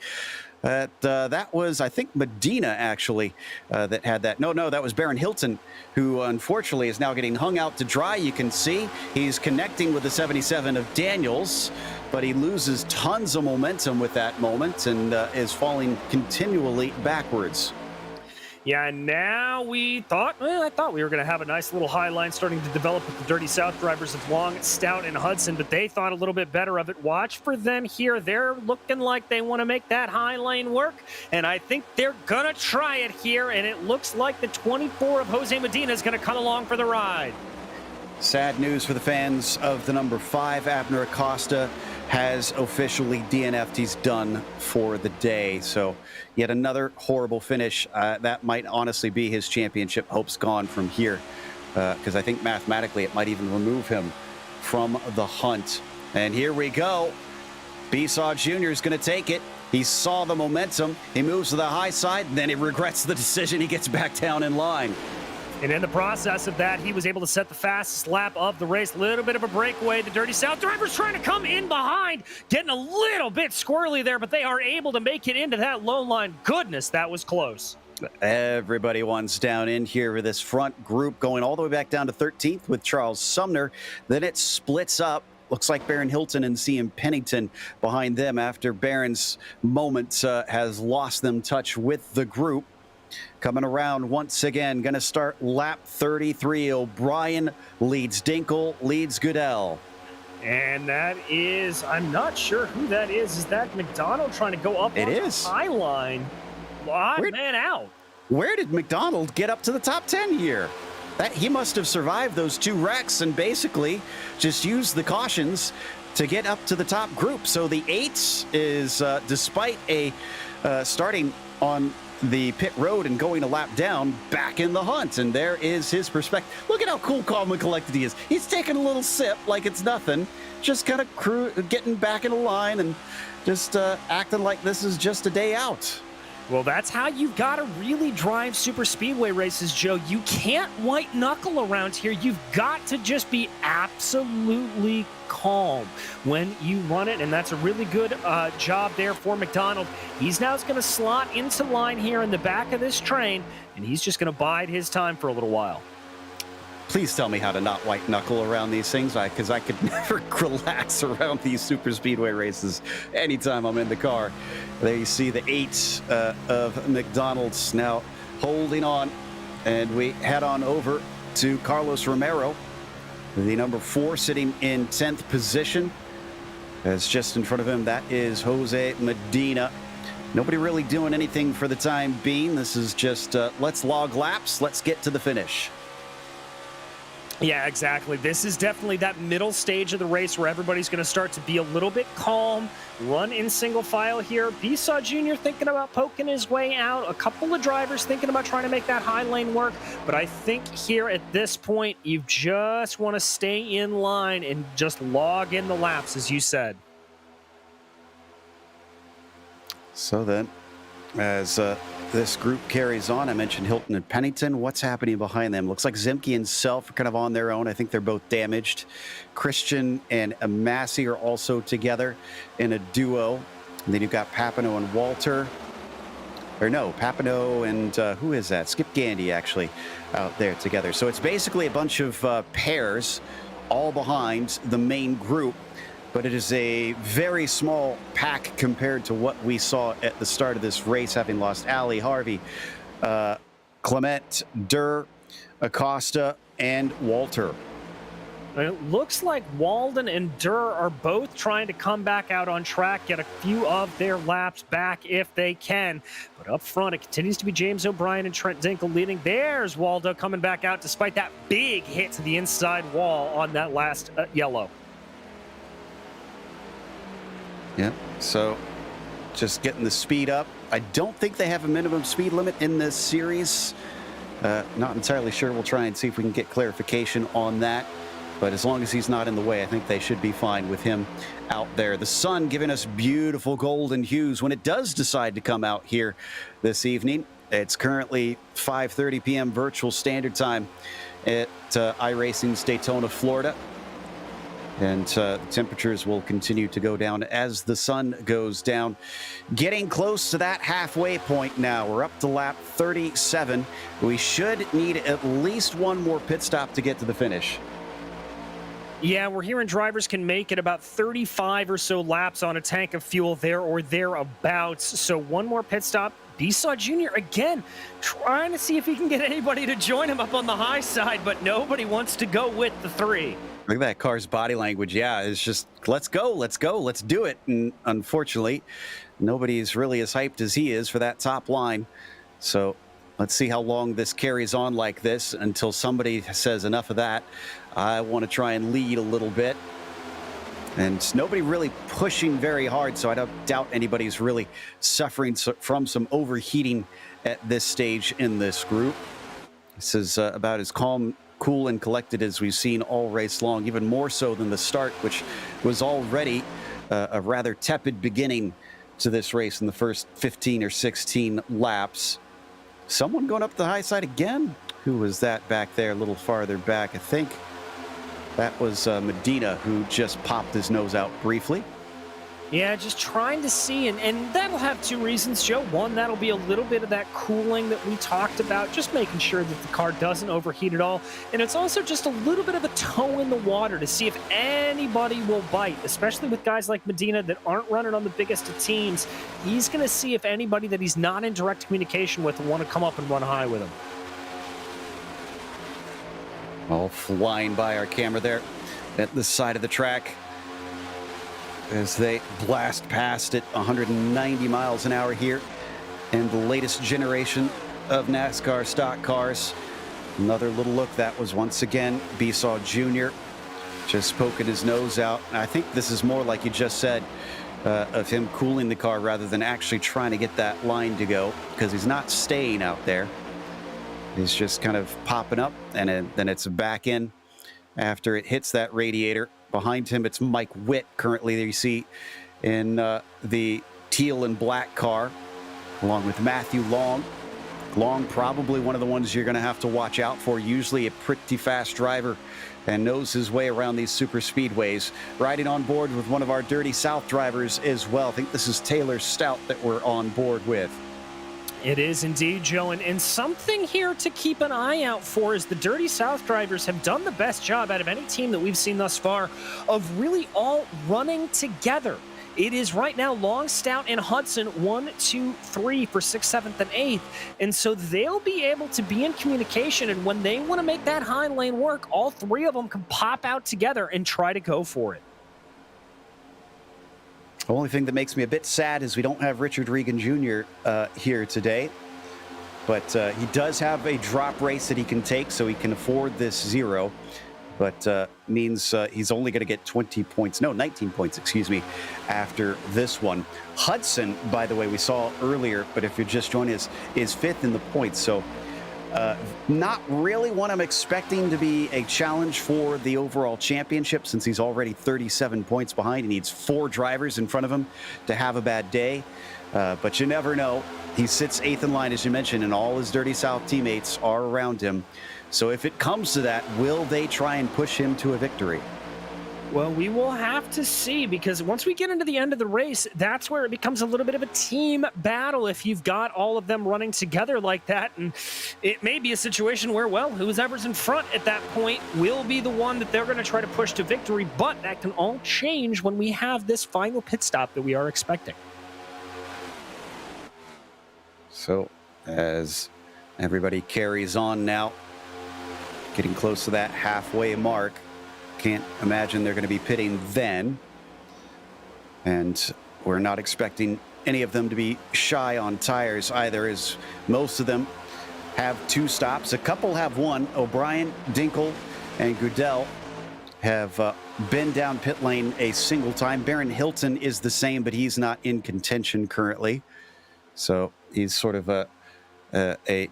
That was, I think, Medina, actually, that had that. No, that was Baron Hilton, who, unfortunately, is now getting hung out to dry. You can see he's connecting with the 77 of Daniels, but he loses tons of momentum with that moment and is falling continually backwards. Yeah, and now I thought we were going to have a nice little high line starting to develop with the Dirty South drivers of Long, Stout, and Hudson, but they thought a little bit better of it. Watch for them here. They're looking like they want to make that high lane work, and I think they're going to try it here, and it looks like the 24 of Jose Medina is going to come along for the ride. Sad news for the fans of the number 5, Abner Acosta has officially DNF'd. He's done for the day. So yet another horrible finish. That might honestly be his championship hopes gone from here, because I think mathematically it might even remove him from the hunt. And here we go. Besaw Jr. is going to take it. He saw the momentum. He moves to the high side, and then he regrets the decision. He gets back down in line. And in the process of that, he was able to set the fastest lap of the race. Little bit of a breakaway. The Dirty South drivers trying to come in behind, getting a little bit squirrely there, but they are able to make it into that low line. Goodness, that was close. Everybody wants down in here with this front group going all the way back down to 13th with Charles Sumner. Then it splits up. Looks like Barron Hilton and CM Pennington behind them after Barron's moment has lost them touch with the group. Coming around once again, going to start lap 33. O'Brien leads Dinkle, leads Goodell. And that is, I'm not sure who that is. Is that McDonald trying to go up on the high line? Odd man out. Where did McDonald get up to the top 10 here? He must have survived those 2 wrecks and basically just used the cautions to get up to the top group. So the 8 is, despite a starting on the pit road and going a lap down, back in the hunt. And there is his perspective. Look at how cool, calm, and collected he is. He's taking a little sip like it's nothing, just kind of getting back in a line and just acting like this is just a day out. Well, that's how you've got to really drive super speedway races, Joe. You can't white knuckle around here. You've got to just be absolutely calm when you run it, and that's a really good job there for McDonald. He's now going to slot into line here in the back of this train, and he's just going to bide his time for a little while. Please tell me how to not white knuckle around these things, because I could never relax around these super speedway races anytime I'm in the car. There you see the 8 of McDonald's now holding on, and we head on over to Carlos Romero, the number 4 sitting in 10th position. As just in front of him, that is Jose Medina. Nobody really doing anything for the time being. This is just let's log laps, let's get to the finish. Yeah, exactly. This is definitely that middle stage of the race where everybody's going to start to be a little bit calm, run in single file here. Esau Jr. thinking about poking his way out. A couple of drivers thinking about trying to make that high lane work. But I think here at this point, you just want to stay in line and just log in the laps, as you said. So then, as this group carries on, I mentioned Hilton and Pennington. What's happening behind them? Looks like Zimke and Self are kind of on their own. I think they're both damaged. Christian and Massey are also together in a duo. And then you've got Papineau and Walter. Or no, Papineau and who is that? Skip Gandy, actually, out there together. So it's basically a bunch of pairs all behind the main group. But it is a very small pack compared to what we saw at the start of this race, having lost Ali, Harvey, Clement, Durr, Acosta, and Walter. It looks like Walden and Durr are both trying to come back out on track, get a few of their laps back if they can. But up front, it continues to be James O'Brien and Trent Dinkle leading. There's Waldo coming back out despite that big hit to the inside wall on that last yellow. Yep, so just getting the speed up. I don't think they have a minimum speed limit in this series. Not entirely sure. We'll try and see if we can get clarification on that. But as long as he's not in the way, I think they should be fine with him out there. The sun giving us beautiful golden hues when it does decide to come out here this evening. It's currently 5:30 p.m. virtual standard time at iRacing's Daytona, Florida. And temperatures will continue to go down as the sun goes down. Getting close to that halfway point now. We're up to lap 37. We should need at least one more pit stop to get to the finish. Yeah, we're hearing drivers can make it about 35 or so laps on a tank of fuel there or thereabouts. So one more pit stop. Esau Jr. again trying to see if he can get anybody to join him up on the high side, but nobody wants to go with the 3. Look at that car's body language. Yeah, it's just, let's go, let's do it. And unfortunately, nobody's really as hyped as he is for that top line. So let's see how long this carries on like this until somebody says enough of that. I want to try and lead a little bit. And nobody really pushing very hard, so I don't doubt anybody's really suffering from some overheating at this stage in this group. This is about as calm, cool, and collected as we've seen all race long, even more so than the start, which was already a rather tepid beginning to this race in the first 15 or 16 laps. Someone going up the high side again? Who was that back there a little farther back? I think that was Medina, who just popped his nose out briefly. Yeah, just trying to see, and that'll have two reasons, Joe. One, that'll be a little bit of that cooling that we talked about, just making sure that the car doesn't overheat at all. And it's also just a little bit of a toe in the water to see if anybody will bite, especially with guys like Medina that aren't running on the biggest of teams. He's going to see if anybody that he's not in direct communication with will want to come up and run high with him. All flying by our camera there at the side of the track as they blast past at 190 miles an hour here in the latest generation of NASCAR stock cars. Another little look, that was once again Besaw Jr. just poking his nose out. And I think this is more like you just said, of him cooling the car rather than actually trying to get that line to go, because he's not staying out there. He's just kind of popping up, and then it's back in after it hits that radiator. Behind him, it's Mike Witt currently there you see in the teal and black car, along with Matthew Long. Long, probably one of the ones you're going to have to watch out for. Usually a pretty fast driver and knows his way around these super speedways. Riding on board with one of our Dirty South drivers as well. I think this is Taylor Stout that we're on board with. It is indeed, Joe, and something here to keep an eye out for is the Dirty South drivers have done the best job out of any team that we've seen thus far of really all running together. It is right now Long, Stout, and Hudson 1, 2, 3 for 6th, 7th, and 8th, and so they'll be able to be in communication, and when they want to make that high lane work, all three of them can pop out together and try to go for it. The only thing that makes me a bit sad is we don't have Richard Regan Jr. Here today. But he does have a drop race that he can take, so he can afford this 0. But means he's only going to get 20 points. No, 19 points, excuse me, after this one. Hudson, by the way, we saw earlier, but if you're just joining us, is 5th in the points. So not really what I'm expecting to be a challenge for the overall championship, since he's already 37 points behind. He needs 4 drivers in front of him to have a bad day. But you never know. He sits 8th in line, as you mentioned, and all his Dirty South teammates are around him. So if it comes to that, will they try and push him to a victory? Well, we will have to see, because once we get into the end of the race, that's where it becomes a little bit of a team battle if you've got all of them running together like that. And it may be a situation where, well, whoever's in front at that point will be the one that they're going to try to push to victory. But that can all change when we have this final pit stop that we are expecting. So as everybody carries on now, getting close to that halfway mark, can't imagine they're going to be pitting then. And we're not expecting any of them to be shy on tires either, as most of them have 2 stops. A couple have 1. O'Brien, Dinkle, and Goodell have been down pit lane a single time. Baron Hilton is the same, but he's not in contention currently. So he's sort of a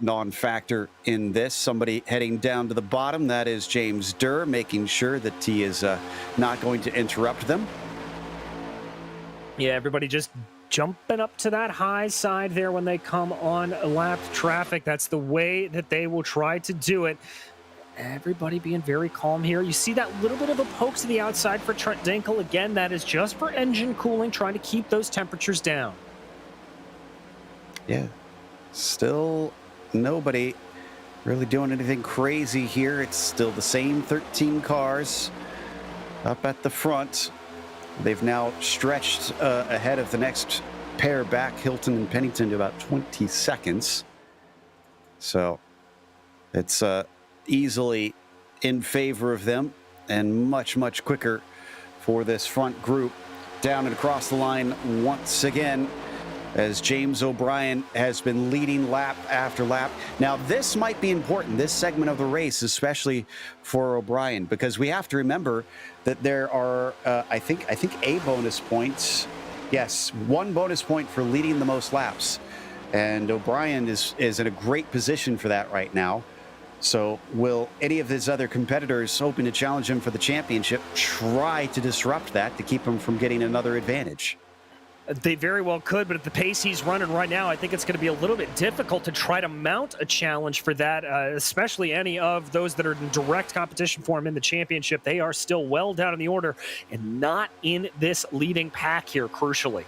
non-factor in this. Somebody heading down to the bottom, that is James Durr, making sure that he is not going to interrupt them. Yeah, everybody just jumping up to that high side there when they come on lapped traffic. That's the way that they will try to do it. Everybody being very calm here. You see that little bit of a poke to the outside for Trent Dinkle. Again, that is just for engine cooling, trying to keep those temperatures down. Yeah. Still nobody really doing anything crazy here. It's still the same 13 cars up at the front. They've now stretched ahead of the next pair back, Hilton and Pennington, to about 20 seconds. So it's easily in favor of them, and much, much quicker for this front group. Down and across the line once again, as James O'Brien has been leading lap after lap. Now, this might be important, this segment of the race, especially for O'Brien, because we have to remember that there are, I think a bonus points. Yes, 1 bonus point for leading the most laps. And O'Brien is in a great position for that right now. So will any of his other competitors hoping to challenge him for the championship try to disrupt that to keep him from getting another advantage? They very well could, but at the pace he's running right now, I think it's going to be a little bit difficult to try to mount a challenge for that, especially any of those that are in direct competition for him in the championship. They are still well down in the order and not in this leading pack here, crucially.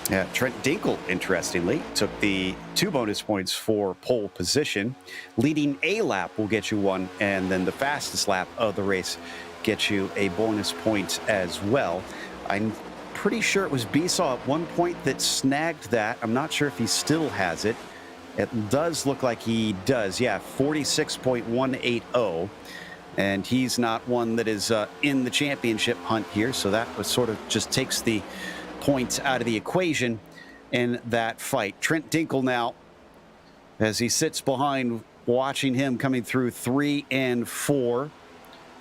Yeah, Trent Dinkle, interestingly, took the 2 bonus points for pole position. Leading a lap will get you 1, and then the fastest lap of the race gets you a bonus point as well. I'm pretty sure it was Besaw at one point that snagged that. I'm not sure if he still has it. It does look like he does. Yeah, 46.180. And he's not one that is in the championship hunt here. So that was sort of just takes the points out of the equation in that fight. Trent Dinkle now, as he sits behind, watching him coming through 3 and 4.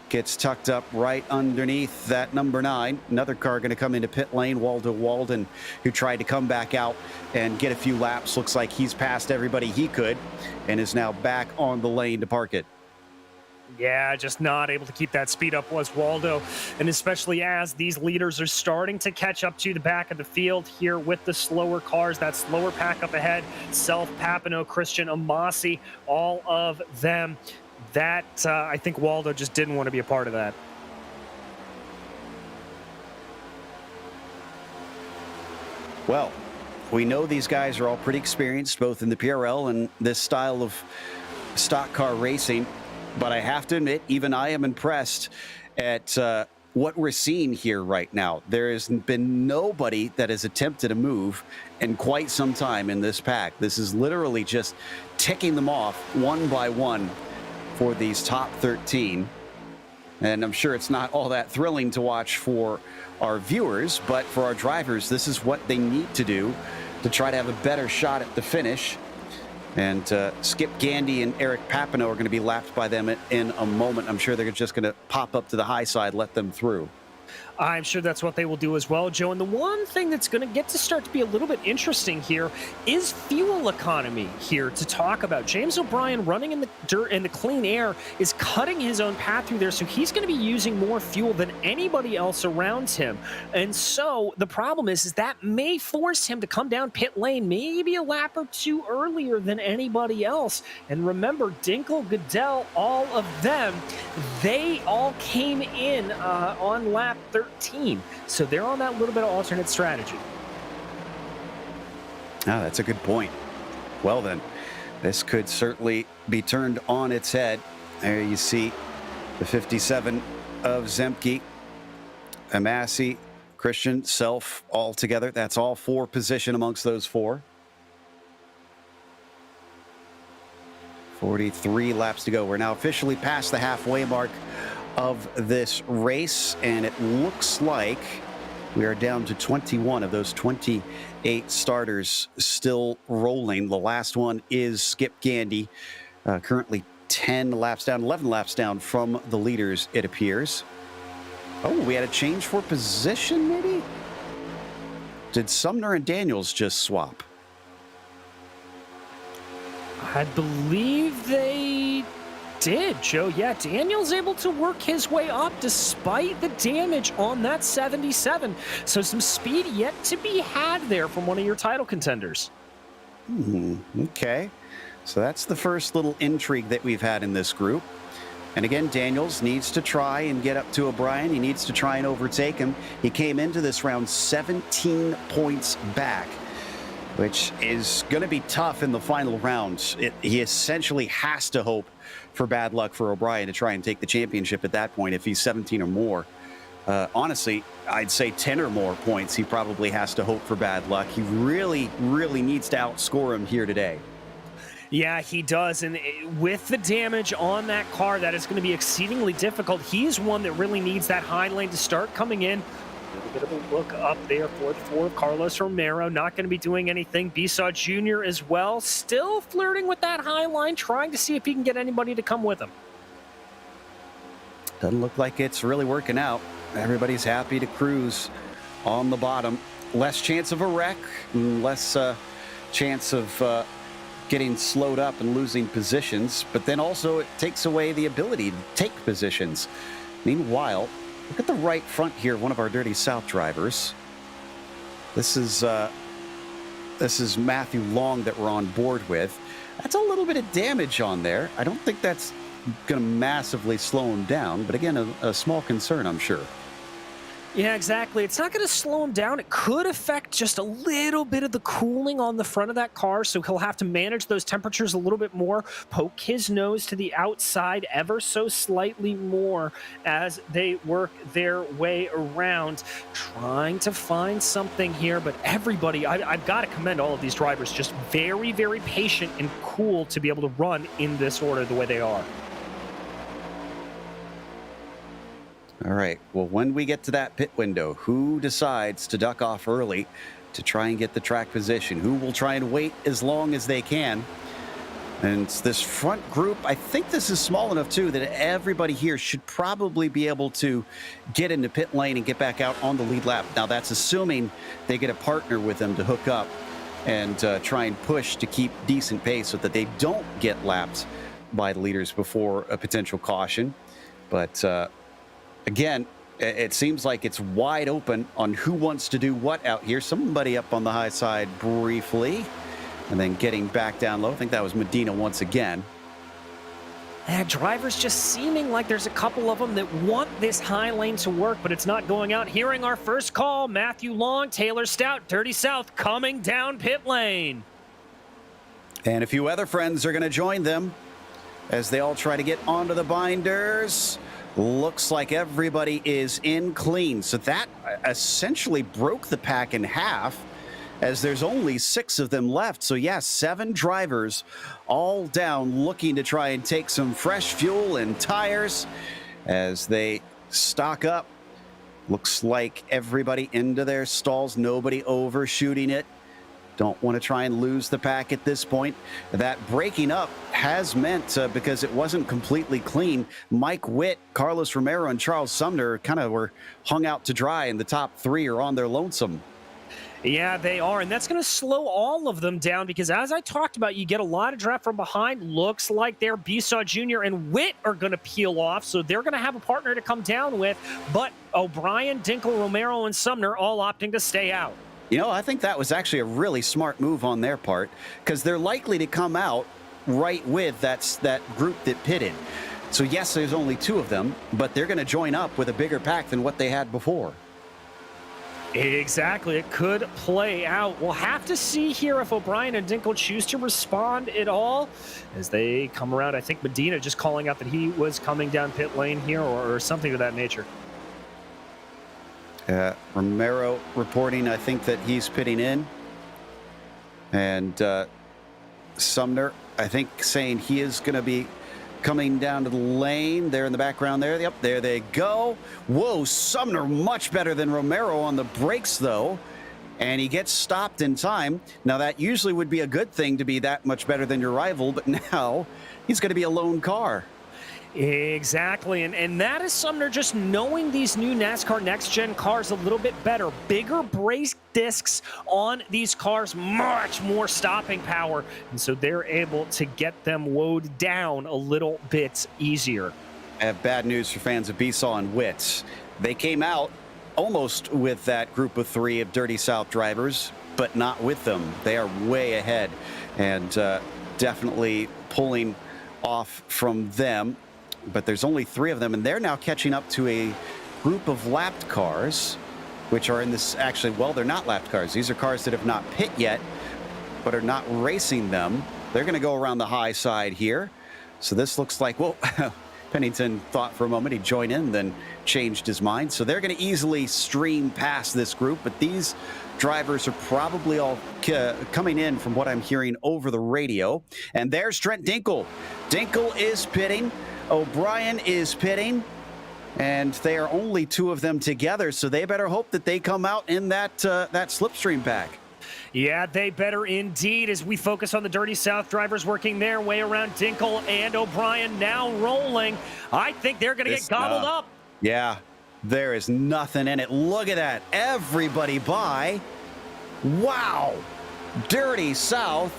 Gets tucked up right underneath that number 9. Another car going to come into pit lane. Waldo Walden, who tried to come back out and get a few laps. Looks like he's passed everybody he could and is now back on the lane to park it. Yeah, just not able to keep that speed up was Waldo. And especially as these leaders are starting to catch up to the back of the field here with the slower cars, that slower pack up ahead, Self, Papineau, Christian, Amasi, all of them. That, I think Waldo just didn't want to be a part of that. Well, we know these guys are all pretty experienced, both in the PRL and this style of stock car racing. But I have to admit, even I am impressed at what we're seeing here right now. There has been nobody that has attempted a move in quite some time in this pack. This is literally just ticking them off one by one for these top 13. And I'm sure it's not all that thrilling to watch for our viewers, but for our drivers, this is what they need to do to try to have a better shot at the finish. And Skip Gandy and Eric Papineau are going to be lapped by them in a moment. I'm sure they're just going to pop up to the high side, let them through. I'm sure that's what they will do as well, Joe. And the one thing that's going to get to start to be a little bit interesting here is fuel economy here to talk about. James O'Brien running in the dirt and the clean air is cutting his own path through there, so he's going to be using more fuel than anybody else around him. And so the problem is that may force him to come down pit lane maybe a lap or 2 earlier than anybody else. And remember, Dinkle, Goodell, all of them, they all came in on lap 13. So they're on that little bit of alternate strategy. Ah, that's a good point. Well then, this could certainly be turned on its head. There you see the 57 of Zemke, Amasi, Christian, Self, all together. That's all 4 position amongst those 4. 43 laps to go. We're now officially past the halfway mark of this race, and it looks like we are down to 21 of those 28 starters still rolling. The last one is Skip Gandy, currently 10 laps down, 11 laps down from the leaders, it appears. Oh, we had a change for position, maybe? Did Sumner and Daniels just swap? I believe they did, Joe. Yeah, Daniel's able to work his way up despite the damage on that 77. So some speed yet to be had there from one of your title contenders. Okay. So that's the first little intrigue that we've had in this group. And again, Daniels needs to try and get up to O'Brien. He needs to try and overtake him. He came into this round 17 points back, which is going to be tough in the final rounds. He essentially has to hope for bad luck for O'Brien to try and take the championship at that point if he's 17 or more. Honestly, I'd say 10 or more points. He probably has to hope for bad luck. He really, really needs to outscore him here today. Yeah, he does. And with the damage on that car, that is going to be exceedingly difficult. He's one that really needs that high lane to start coming in. A little bit of a look up there for the 4 of Carlos Romero. Not going to be doing anything. Besaw Jr. as well. Still flirting with that high line, trying to see if he can get anybody to come with him. Doesn't look like it's really working out. Everybody's happy to cruise on the bottom. Less chance of a wreck, less chance of getting slowed up and losing positions. But then also it takes away the ability to take positions. Meanwhile, look at the right front here, one of our Dirty South drivers. This is Matthew Long that we're on board with. That's a little bit of damage on there. I don't think that's going to massively slow him down, but again, a small concern, I'm sure. Yeah, exactly. It's not going to slow him down. It could affect just a little bit of the cooling on the front of that car, so he'll have to manage those temperatures a little bit more, poke his nose to the outside ever so slightly more as they work their way around, trying to find something here. But everybody, I've got to commend all of these drivers, just very, very patient and cool to be able to run in this order the way they are. All right, well, when we get to that pit window, who decides to duck off early to try and get the track position? Who will try and wait as long as they can? And this front group, I think this is small enough, too, that everybody here should probably be able to get into pit lane and get back out on the lead lap. Now, that's assuming they get a partner with them to hook up and try and push to keep decent pace so that they don't get lapped by the leaders before a potential caution. But again, it seems like it's wide open on who wants to do what out here. Somebody up on the high side briefly, and then getting back down low. I think that was Medina once again. Drivers just seeming like there's a couple of them that want this high lane to work, but it's not going out. Hearing our first call, Matthew Long, Taylor Stout, Dirty South coming down pit lane. And a few other friends are going to join them as they all try to get onto the binders. Looks like everybody is in clean. So that essentially broke the pack in half, as there's only 6 of them left. So yeah, 7 drivers all down looking to try and take some fresh fuel and tires as they stock up. Looks like everybody into their stalls, nobody overshooting it. Don't want to try and lose the pack at this point. That breaking up has meant, because it wasn't completely clean, Mike Witt, Carlos Romero, and Charles Sumner kind of were hung out to dry, and the top 3 are on their lonesome. Yeah, they are, and that's going to slow all of them down because, as I talked about, you get a lot of draft from behind. Looks like their Besaw Jr. and Witt are going to peel off, so they're going to have a partner to come down with, but O'Brien, Dinkle, Romero, and Sumner all opting to stay out. You know, I think that was actually a really smart move on their part, because they're likely to come out right with that group that pitted. So yes, there's only 2 of them, but they're going to join up with a bigger pack than what they had before. Exactly. It could play out. We'll have to see here if O'Brien and Dinkle choose to respond at all as they come around. I think Medina just calling out that he was coming down pit lane here or something of that nature. Romero reporting, I think, that he's pitting in. And Sumner, I think, saying he is going to be coming down to the lane. There in the background there. Yep, there they go. Whoa, Sumner much better than Romero on the brakes, though. And he gets stopped in time. Now, that usually would be a good thing to be that much better than your rival, but now he's going to be a lone car. Exactly, and that is Sumner just knowing these new NASCAR next-gen cars a little bit better. Bigger brake discs on these cars, much more stopping power, and so they're able to get them woed down a little bit easier. I have bad news for fans of Besaw and Witt. They came out almost with that group of 3 of Dirty South drivers, but not with them. They are way ahead and definitely pulling off from them. But there's only 3 of them, and they're now catching up to a group of lapped cars, which are in this, actually, well, they're not lapped cars. These are cars that have not pit yet, but are not racing them. They're going to go around the high side here. So this looks like, well, Pennington thought for a moment he'd join in, then changed his mind. So they're going to easily stream past this group, but these drivers are probably all coming in from what I'm hearing over the radio. And there's Trent Dinkle. Dinkle is pitting. O'Brien is pitting, and they are only 2 of them together, so they better hope that they come out in that slipstream pack. Yeah, they better indeed, as we focus on the Dirty South drivers working their way around. Dinkle and O'Brien now rolling. I think they're going to get gobbled up. Yeah, there is nothing in it. Look at that. Everybody by. Wow. Dirty South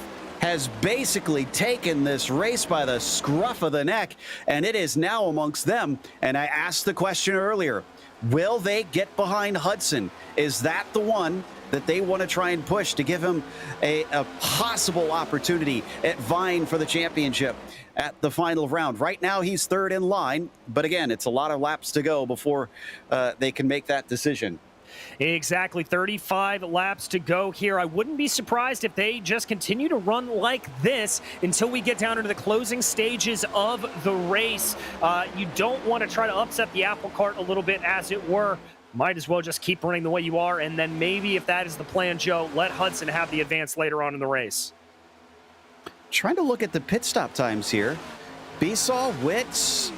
has basically taken this race by the scruff of the neck, and it is now amongst them. And I asked the question earlier, will they get behind Hudson? Is that the one that they want to try and push to give him a possible opportunity at vying for the championship at the final round? Right now, he's third in line, but again, it's a lot of laps to go before they can make that decision. Exactly, 35 laps to go here. I wouldn't be surprised if they just continue to run like this until we get down into the closing stages of the race. You don't want to try to upset the apple cart a little bit, as it were. Might as well just keep running the way you are, and then maybe if that is the plan, Joe, let Hudson have the advance later on in the race. Trying to look at the pit stop times here. Besaw, Witz,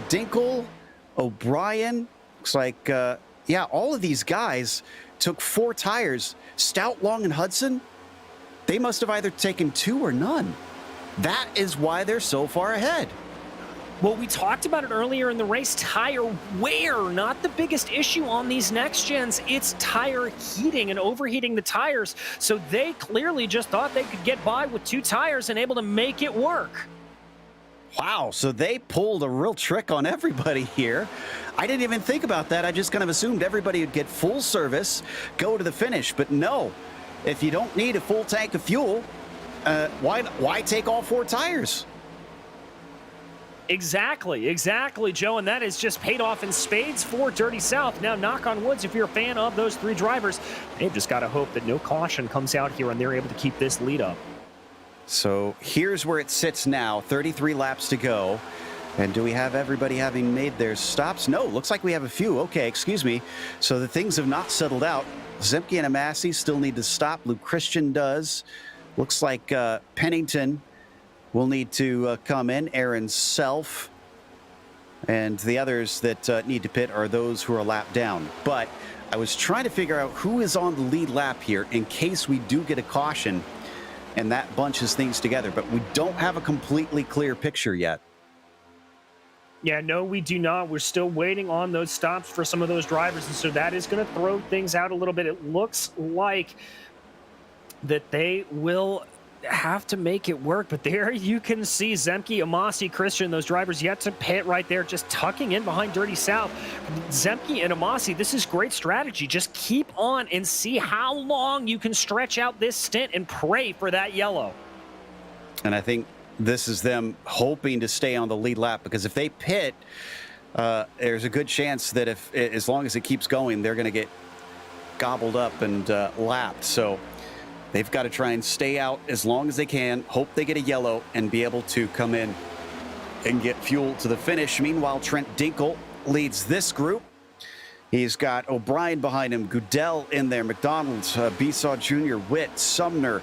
Dinkle, O'Brien. Looks like, yeah, all of these guys took 4 tires. Stout, Long, and Hudson, they must have either taken 2 or none. That is why they're so far ahead. Well, we talked about it earlier in the race. Tire wear, not the biggest issue on these next gens. It's tire heating and overheating the tires. So they clearly just thought they could get by with 2 tires and able to make it work. Wow, so they pulled a real trick on everybody here. I didn't even think about that. I just kind of assumed everybody would get full service, go to the finish. But no, if you don't need a full tank of fuel, why take all 4 tires? Exactly, Joe, and that is just paid off in spades for Dirty South. Now, knock on woods, if you're a fan of those 3 drivers, they've just got to hope that no caution comes out here and they're able to keep this lead up. So here's where it sits now, 33 laps to go. And do we have everybody having made their stops? No, looks like we have a few. Okay, excuse me. So the things have not settled out. Zemke and Amasi still need to stop. Luke Christian does. Looks like Pennington will need to come in. Aaron Self. And the others that need to pit are those who are a lap down. But I was trying to figure out who is on the lead lap here in case we do get a caution and that bunches things together. But we don't have a completely clear picture yet. Yeah, no, we do not. We're still waiting on those stops for some of those drivers, and so that is going to throw things out a little bit. It looks like that they will have to make it work, but there you can see Zemke, Amasi, Christian, those drivers yet to pit right there, just tucking in behind Dirty South. Zemke and Amasi, this is great strategy. Just keep on and see how long you can stretch out this stint and pray for that yellow. And I think this is them hoping to stay on the lead lap, because if they pit, there's a good chance that as long as it keeps going, they're going to get gobbled up and lapped. So they've got to try and stay out as long as they can, hope they get a yellow, and be able to come in and get fuel to the finish. Meanwhile, Trent Dinkle leads this group. He's got O'Brien behind him, Goodell in there, McDonald, Besaw Jr., Witt, Sumner.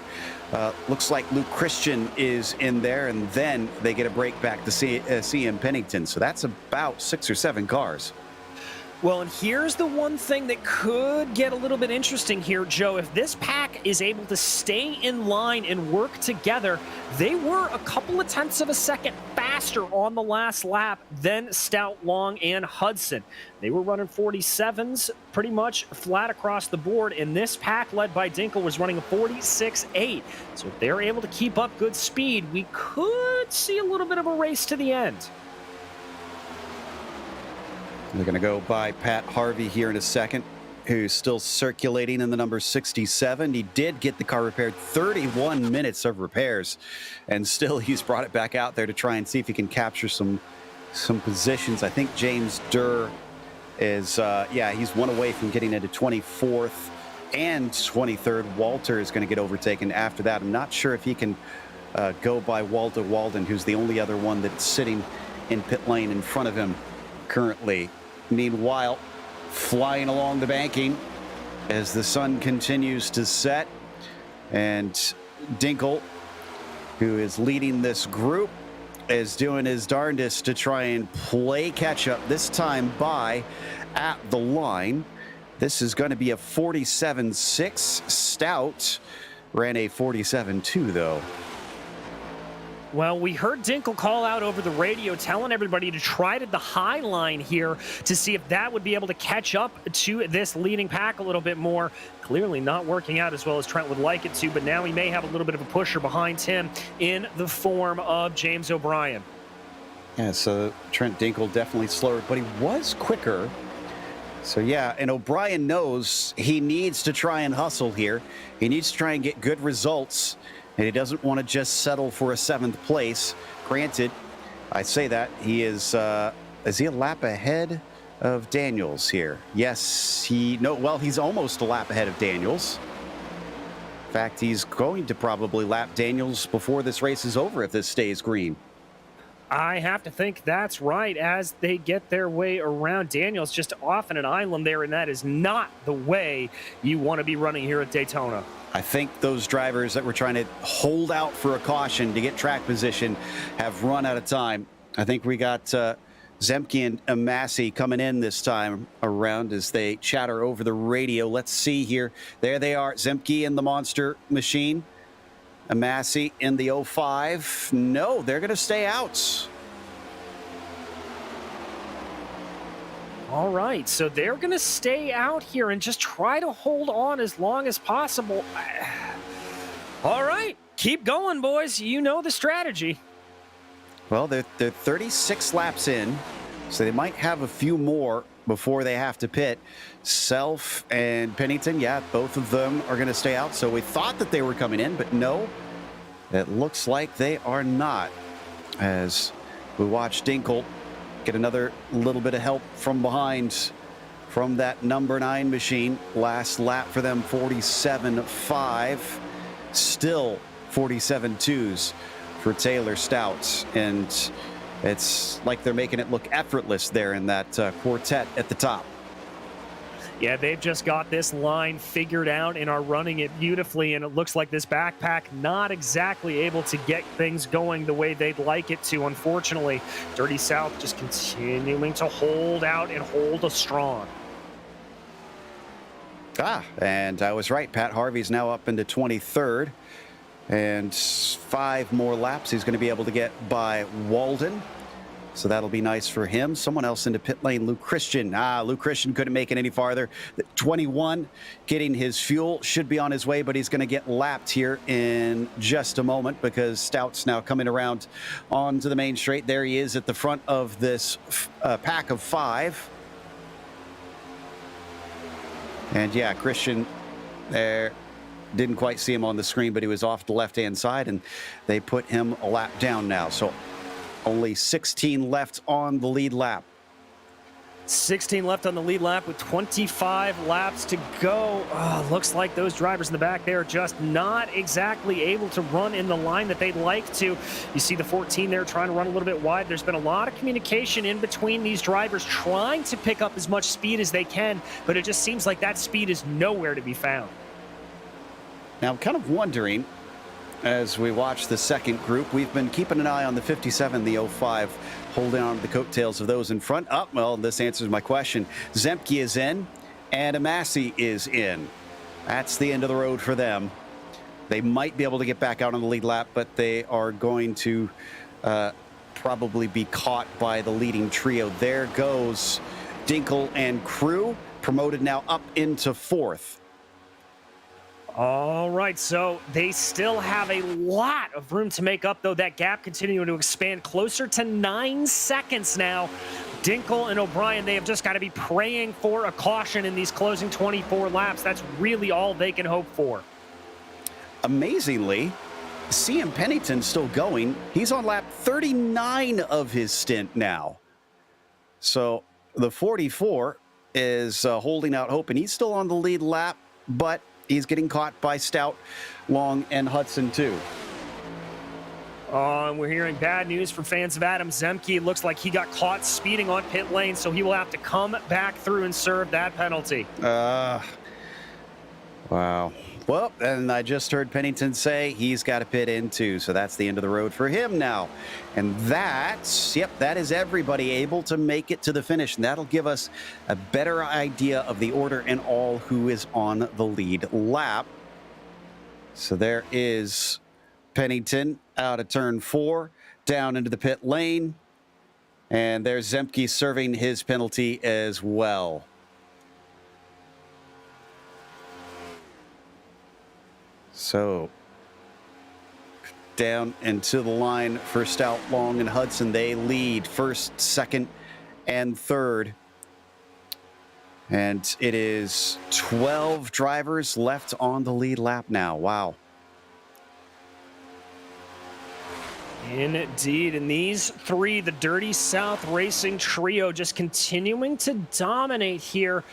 Looks like Luke Christian is in there, and then they get a break back to CM Pennington. So that's about 6 or 7 cars. Well, and here's the one thing that could get a little bit interesting here, Joe. If this pack is able to stay in line and work together, they were a couple of tenths of a second faster on the last lap than Stout, Long, and Hudson. They were running 47s pretty much flat across the board, and this pack led by Dinkle was running a 46.8. So if they're able to keep up good speed, we could see a little bit of a race to the end. They're going to go by Pat Harvey here in a second, who's still circulating in the number 67. He did get the car repaired, 31 minutes of repairs, and still he's brought it back out there to try and see if he can capture some positions. I think James Durr is, yeah, he's one away from getting into 24th and 23rd. Walter is going to get overtaken after that. I'm not sure if he can go by Walter Walden, who's the only other one that's sitting in pit lane in front of him currently. Meanwhile, flying along the banking as the sun continues to set, and Dinkle, who is leading this group, is doing his darndest to try and play catch up, this time by at the line. This is going to be a 47.6. Stout ran a 47.2 though. Well, we heard Dinkle call out over the radio telling everybody to try to the high line here to see if that would be able to catch up to this leading pack a little bit more. Clearly not working out as well as Trent would like it to, but now he may have a little bit of a pusher behind him in the form of James O'Brien. Yeah, so Trent Dinkle definitely slower, but he was quicker. So yeah, and O'Brien knows he needs to try and hustle here. He needs to try and get good results. And he doesn't want to just settle for a 7th place. Granted, I say that, he is he a lap ahead of Daniels here? Yes, he's almost a lap ahead of Daniels. In fact, he's going to probably lap Daniels before this race is over if this stays green. I have to think that's right as they get their way around. Daniels just off in an island there, and that is not the way you want to be running here at Daytona. I think those drivers that were trying to hold out for a caution to get track position have run out of time. I think we got Zemke and Amassi coming in this time around as they chatter over the radio. Let's see here. There they are. Zemke in the monster machine. Amassi in the 05. No, they're going to stay out. All right, so they're going to stay out here and just try to hold on as long as possible. All right, keep going, boys. You know the strategy. Well, they're 36 laps in, so they might have a few more before they have to pit. Self and Pennington, yeah, both of them are going to stay out. So we thought that they were coming in, but no, it looks like they are not. As we watch Dinkle get another little bit of help from behind from that number 9 machine. Last lap for them, 47.5. Still 47.2s for Taylor Stout. And it's like they're making it look effortless there in that quartet at the top. Yeah, they've just got this line figured out and are running it beautifully, and it looks like this backpack not exactly able to get things going the way they'd like it to, unfortunately. Dirty South just continuing to hold out and hold strong. And I was right. Pat Harvey's now up into 23rd. And 5 more laps he's going to be able to get by Walden. So that'll be nice for him. Someone else into pit lane, Luke Christian. Luke Christian couldn't make it any farther. 21, getting his fuel, should be on his way, but he's going to get lapped here in just a moment because Stout's now coming around onto the main straight. There he is at the front of this pack of 5. And yeah, Christian there. Didn't quite see him on the screen, but he was off the left-hand side, and they put him a lap down now. So only 16 left on the lead lap. 16 left on the lead lap with 25 laps to go. Looks like those drivers in the back there are just not exactly able to run in the line that they'd like to. You see the 14 there trying to run a little bit wide. There's been a lot of communication in between these drivers trying to pick up as much speed as they can, but it just seems like that speed is nowhere to be found. Now, I'm kind of wondering, as we watch the second group, we've been keeping an eye on the 57, the 05, holding on to the coattails of those in front. Well, this answers my question. Zemke is in, and Amassi is in. That's the end of the road for them. They might be able to get back out on the lead lap, but they are going to probably be caught by the leading trio. There goes Dinkle and crew, promoted now up into 4th. All right, so they still have a lot of room to make up, though. That gap continuing to expand closer to 9 seconds now. Dinkle and O'Brien, they have just got to be praying for a caution in these closing 24 laps. That's really all they can hope for. Amazingly, CM Pennington's still going. He's on lap 39 of his stint now. So the 44 is holding out hope, and he's still on the lead lap, but he's getting caught by Stout, Long, and Hudson, too. And we're hearing bad news from fans of Adam Zemke. It looks like he got caught speeding on pit lane, so he will have to come back through and serve that penalty. Wow. Well, and I just heard Pennington say he's got to pit in, too, so that's the end of the road for him now. And that's, yep, that is everybody able to make it to the finish, and that'll give us a better idea of the order and all who is on the lead lap. So there is Pennington, out of turn 4, down into the pit lane. And there's Zemke serving his penalty as well. So, down into the line for Stout, Long, and Hudson. They lead first, second, and third. And it is 12 drivers left on the lead lap now. Wow. Indeed, and these three, the Dirty South Racing trio, just continuing to dominate here.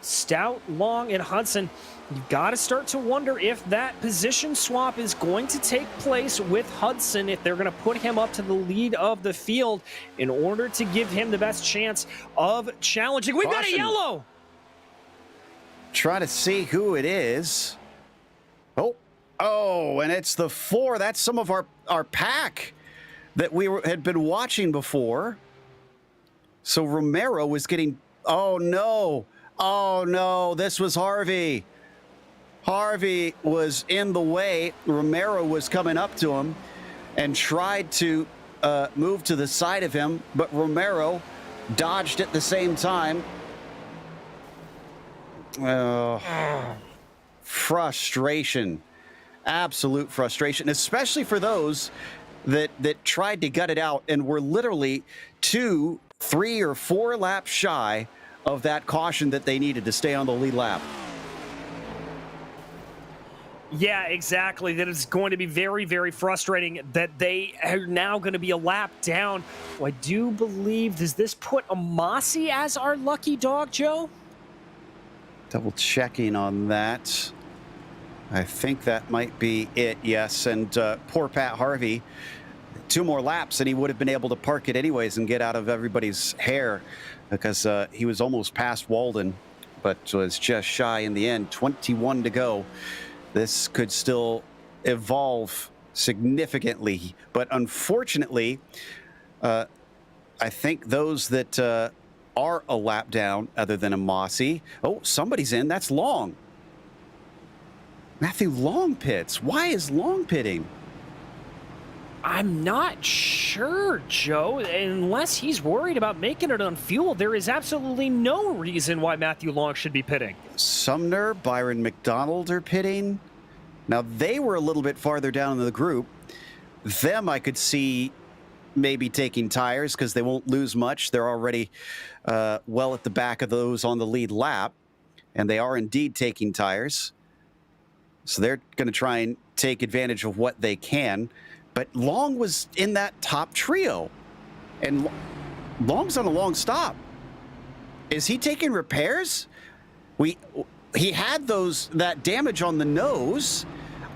Stout, Long, and Hudson. You've got to start to wonder if that position swap is going to take place with Hudson, if they're going to put him up to the lead of the field in order to give him the best chance of challenging. We've got a yellow! Trying to see who it is. Oh, and it's the 4. That's some of our pack that had been watching before. So Romero was getting... Oh, no, this was Harvey. Harvey was in the way. Romero was coming up to him and tried to move to the side of him, but Romero dodged at the same time. Frustration. Absolute frustration, especially for those that tried to gut it out and were literally 2, 3, or 4 laps shy of that caution that they needed to stay on the lead lap. Yeah, exactly. That is going to be very, very frustrating that they are now going to be a lap down. I do believe, does this put Amasi as our lucky dog, Joe? Double checking on that. I think that might be it, yes. And poor Pat Harvey, 2 more laps and he would have been able to park it anyways and get out of everybody's hair, because he was almost past Walden, but was just shy in the end. 21 to go. This could still evolve significantly, but unfortunately, I think those that are a lap down, other than Amasi. Oh, somebody's in. That's Long. Matthew Long pits. Why is Long pitting? I'm not sure, Joe. Unless he's worried about making it on fuel, there is absolutely no reason why Matthew Long should be pitting. Sumner, Byron Mcdonald are pitting. Now, they were a little bit farther down in the group. Them I could see maybe taking tires because they won't lose much. They're already well at the back of those on the lead lap, and they are indeed taking tires. So they're going to try and take advantage of what they can. But Long was in that top trio, and Long's on a long stop. Is he taking repairs? He had that damage on the nose.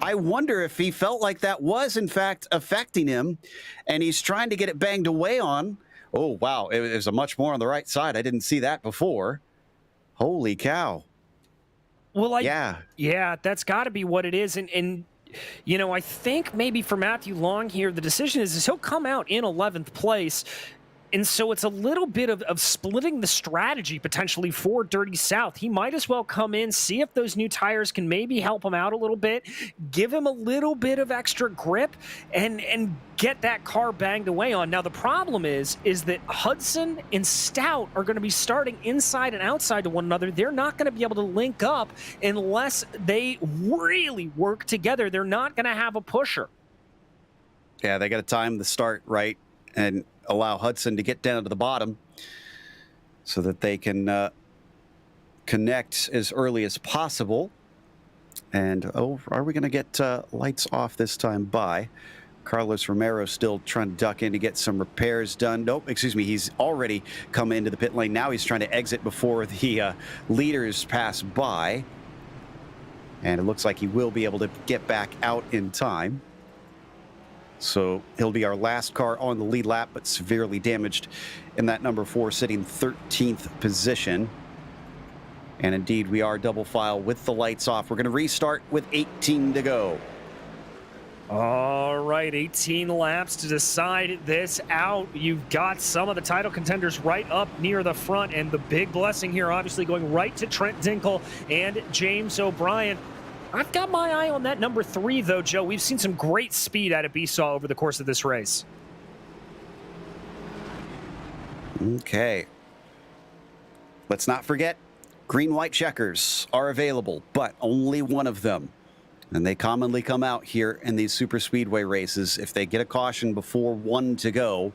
I wonder if he felt like that was in fact affecting him, and he's trying to get it banged away on. Oh wow, it was a much more on the right side. I didn't see that before. Holy cow. Well, yeah, that's got to be what it is, and you know, I think maybe for Matthew Long here, the decision is he'll come out in 11th place. And so it's a little bit of splitting the strategy potentially for Dirty South. He might as well come in, see if those new tires can maybe help him out a little bit, give him a little bit of extra grip, and get that car banged away on. Now, the problem is that Hudson and Stout are going to be starting inside and outside to one another. They're not going to be able to link up unless they really work together. They're not going to have a pusher. Yeah, they got to time the start right and allow Hudson to get down to the bottom so that they can connect as early as possible. And, are we going to get lights off this time by? Carlos Romero still trying to duck in to get some repairs done. Nope, excuse me, he's already come into the pit lane. Now he's trying to exit before the leaders pass by. And it looks like he will be able to get back out in time. So he'll be our last car on the lead lap, but severely damaged in that number 4, sitting 13th position. And indeed, we are double file with the lights off. We're going to restart with 18 to go. All right, 18 laps to decide this out. You've got some of the title contenders right up near the front, and the big blessing here obviously going right to Trent Dinkle and James O'Brien. I've got my eye on that number 3, though, Joe. We've seen some great speed out of Besaw over the course of this race. Okay. Let's not forget, green-white checkers are available, but only one of them. And they commonly come out here in these super speedway races if they get a caution before 1 to go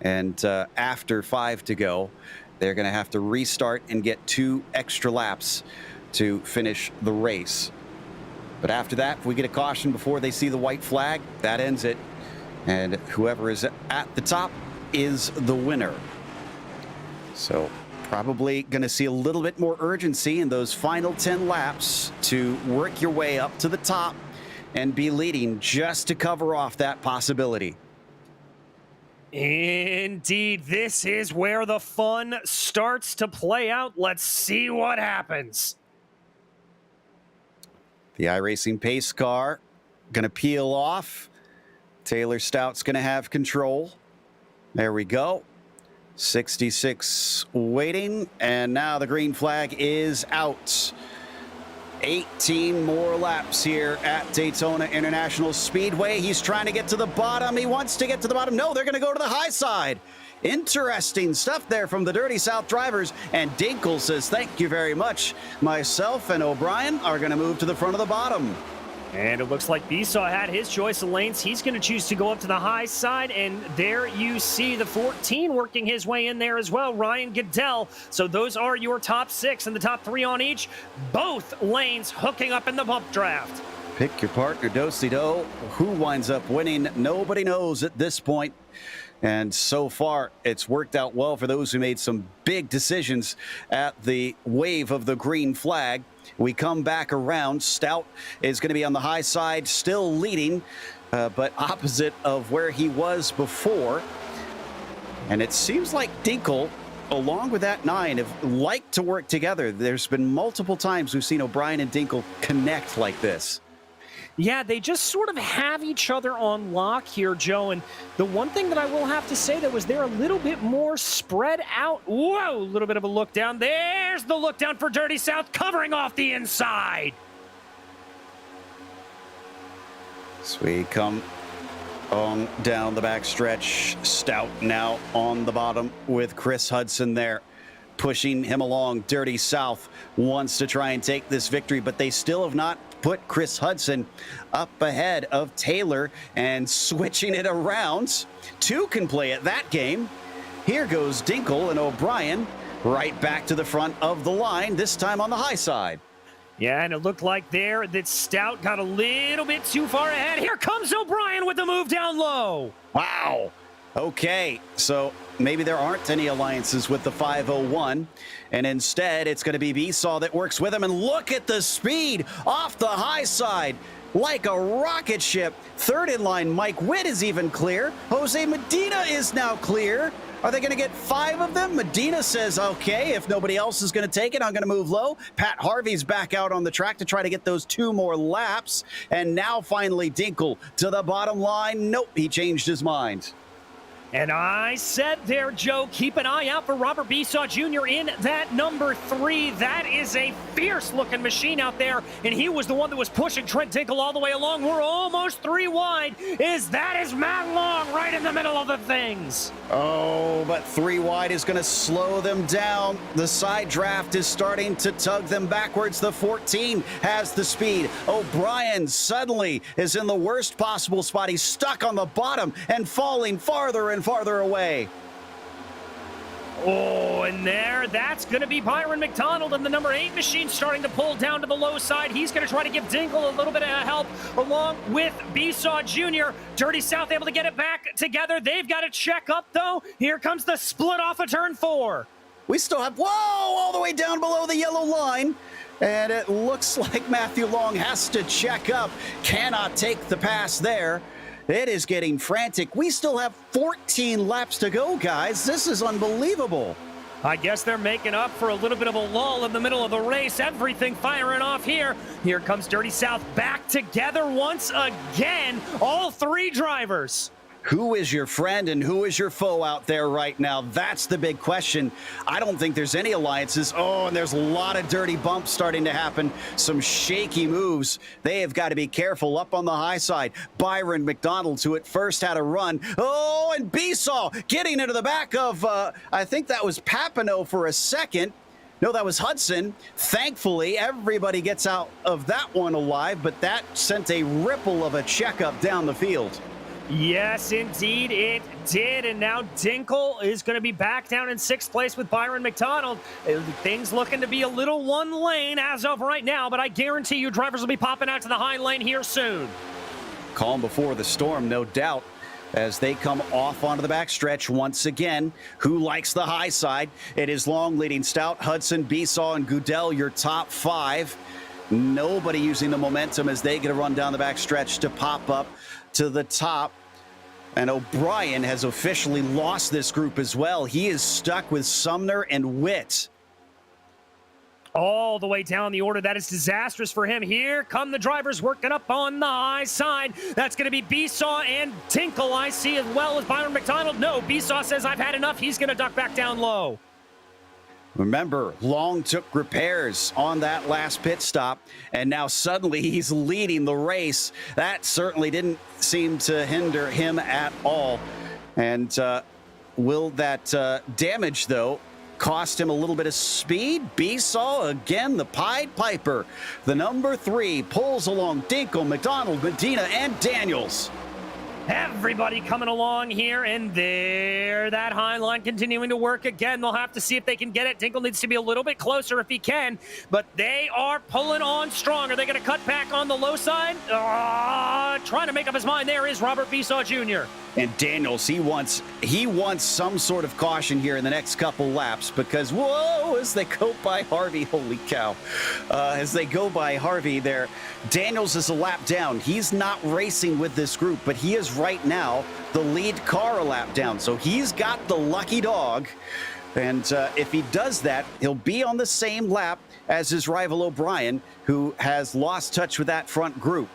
and after 5 to go. They're going to have to restart and get 2 extra laps to finish the race. But after that, if we get a caution before they see the white flag, that ends it. And whoever is at the top is the winner. So probably going to see a little bit more urgency in those final 10 laps to work your way up to the top and be leading just to cover off that possibility. Indeed, this is where the fun starts to play out. Let's see what happens. The iRacing pace car going to peel off. Taylor Stout's going to have control. There we go. 66 waiting, and now the green flag is out. 18 more laps here at Daytona International Speedway. He's trying to get to the bottom. He wants to get to the bottom. No, they're going to go to the high side. Interesting stuff there from the Dirty South drivers. And Dinkle says, thank you very much. Myself and O'Brien are going to move to the front of the bottom. And it looks like Besaw had his choice of lanes. He's going to choose to go up to the high side. And there you see the 14 working his way in there as well, Ryan Goodell. So those are your top 6 and the top 3 on each. Both lanes hooking up in the bump draft. Pick your partner, do-si-do. Who winds up winning? Nobody knows at this point. And so far, it's worked out well for those who made some big decisions at the wave of the green flag. We come back around. Stout is going to be on the high side, still leading, but opposite of where he was before. And it seems like Dinkle, along with that 9, have liked to work together. There's been multiple times we've seen O'Brien and Dinkle connect like this. Yeah, they just sort of have each other on lock here, Joe. And the one thing that I will have to say, though, is they're a little bit more spread out. Whoa, a little bit of a look down. There's the look down for Dirty South, covering off the inside. So we come on down the back stretch. Stout now on the bottom with Chris Hudson there, pushing him along. Dirty South wants to try and take this victory, but they still have not put Chris Hudson up ahead of Taylor, and switching it around. 2 can play at that game. Here goes Dinkle and O'Brien right back to the front of the line, this time on the high side. Yeah, and it looked like there that Stout got a little bit too far ahead. Here comes O'Brien with the move down low. Wow. Okay, so maybe there aren't any alliances with the 501, and instead it's going to be Besaw that works with him. And look at the speed off the high side, like a rocket ship. Third in line, Mike Witt is even clear. Jose Medina is now clear. Are they going to get 5 of them? Medina says, okay, if nobody else is going to take it, I'm going to move low. Pat Harvey's back out on the track to try to get those 2 more laps. And now finally Dinkle to the bottom line. Nope, he changed his mind. And I said there, Joe, keep an eye out for Robert Besaw Jr. in that number 3. That is a fierce-looking machine out there, and he was the one that was pushing Trent Dinkle all the way along. We're almost 3 wide. That is Matt Long right in the middle of the things. Oh, but 3 wide is going to slow them down. The side draft is starting to tug them backwards. The 14 has the speed. O'Brien suddenly is in the worst possible spot. He's stuck on the bottom and falling farther and farther away. Oh, and that's going to be Byron Mcdonald, and the number 8 machine starting to pull down to the low side. He's going to try to give Dinkle a little bit of help along with Besaw Jr. Dirty South able to get it back together. They've got to check up, though. Here comes the split off of turn 4. We still have, whoa, all the way down below the yellow line. And it looks like Matthew Long has to check up. Cannot take the pass there. It is getting frantic. We still have 14 laps to go, guys. This is unbelievable. I guess they're making up for a little bit of a lull in the middle of the race. Everything firing off here. Here comes Dirty South back together once again. All 3 drivers. Who is your friend and who is your foe out there right now? That's the big question. I don't think there's any alliances. Oh, and there's a lot of dirty bumps starting to happen. Some shaky moves. They have got to be careful up on the high side. Byron Mcdonald, who at first had a run. Oh, and Besaw getting into the back of, I think that was Papineau for a second. No, that was Hudson. Thankfully, everybody gets out of that one alive, but that sent a ripple of a checkup down the field. Yes, indeed, it did. And now Dinkle is going to be back down in 6th place with Byron Mcdonald. Things looking to be a little one lane as of right now, but I guarantee you drivers will be popping out to the high lane here soon. Calm before the storm, no doubt, as they come off onto the backstretch once again. Who likes the high side? It is Long leading Stout, Hudson, Besaw, and Goodell, your top 5. Nobody using the momentum as they get a run down the backstretch to pop up to the top. And O'Brien has officially lost this group as well. He is stuck with Sumner and Witt. All the way down the order. That is disastrous for him. Here come the drivers working up on the high side. That's going to be Besaw and Dinkle, I see, as well as Byron Mcdonald. No, Besaw says, I've had enough. He's going to duck back down low. Remember, Long took repairs on that last pit stop, and now suddenly he's leading the race. That certainly didn't seem to hinder him at all. And will that damage, though, cost him a little bit of speed? Besaw, again, the Pied Piper. The number 3 pulls along Dinkle, McDonald, Medina, and Daniels. Everybody coming along here, and there, that high line continuing to work again. They'll have to see if they can get it. Dinkle needs to be a little bit closer if he can, but they are pulling on strong. Are they going to cut back on the low side? Trying to make up his mind. There is Robert Besaw Jr. And Daniels, he wants some sort of caution here in the next couple laps, because, whoa, as they go by Harvey, holy cow. As they go by Harvey there, Daniels is a lap down. He's not racing with this group, but he is right now the lead car a lap down. So he's got the lucky dog. And if he does that, he'll be on the same lap as his rival O'Brien, who has lost touch with that front group.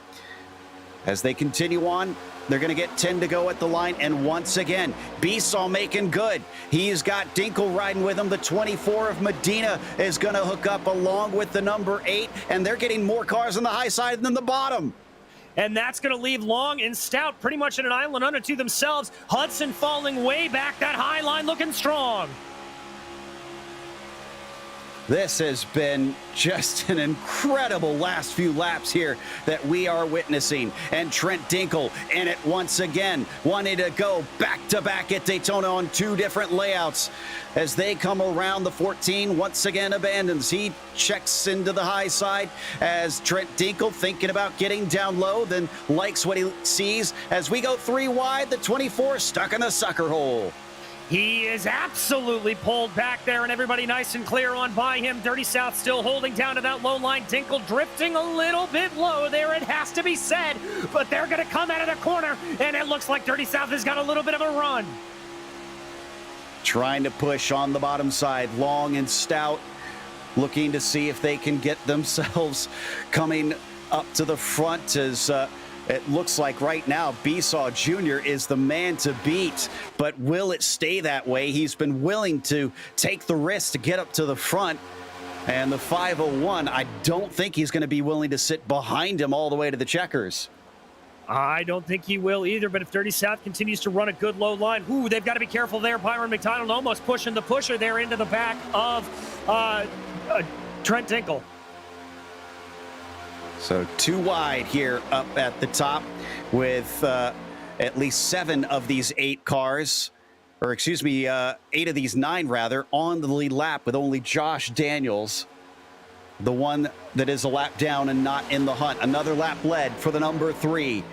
As they continue on, they're going to get 10 to go at the line, and once again, Besaw making good. He's got Dinkle riding with him. The 24 of Medina is going to hook up along with the number 8, and they're getting more cars on the high side than the bottom. And that's going to leave Long and Stout pretty much in an island unto themselves. Hudson falling way back, that high line looking strong. This has been just an incredible last few laps here that we are witnessing. And Trent Dinkle in it once again, wanting to go back-to-back at Daytona on 2 different layouts. As they come around, the 14 once again abandons. He checks into the high side as Trent Dinkle thinking about getting down low, then likes what he sees. As we go 3 wide, the 24 stuck in the sucker hole. He is absolutely pulled back there, and everybody nice and clear on by him. Dirty South still holding down to that low line. Dinkle drifting a little bit low there, it has to be said, but they're going to come out of the corner, and it looks like Dirty South has got a little bit of a run. Trying to push on the bottom side, Long and Stout, looking to see if they can get themselves coming up to the front as it looks like right now Besaw Jr. is the man to beat, but will it stay that way? He's been willing to take the risk to get up to the front, and the 501, I don't think he's going to be willing to sit behind him all the way to the checkers. I don't think he will either, but if Dirty South continues to run a good low line, ooh, they've got to be careful there. Byron Mcdonald almost pushing the pusher there into the back of Trent Dinkle. So 2 wide here up at the top with at least 7 of these 8 cars, or excuse me, 8 of these 9 rather, on the lead lap with only Josh Daniels, the one that is a lap down and not in the hunt. Another lap led for the number 3.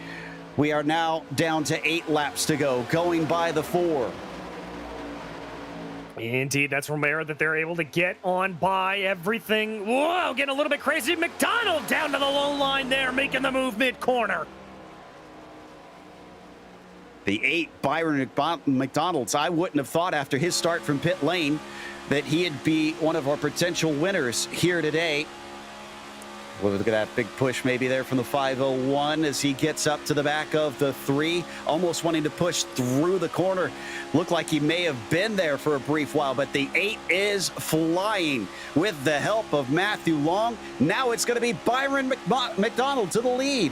We are now down to 8 laps to go, going by the 4. Indeed, that's Romero that they're able to get on by everything. Whoa, getting a little bit crazy. McDonald down to the low line there, making the move mid-corner. The 8, Byron McDonald's, I wouldn't have thought after his start from pit lane that he'd be one of our potential winners here today. Well, look at that big push maybe there from the 501 as he gets up to the back of the 3, almost wanting to push through the corner. Looked like he may have been there for a brief while, but the 8 is flying with the help of Matthew Long. Now it's going to be Byron Mcdonald to the lead.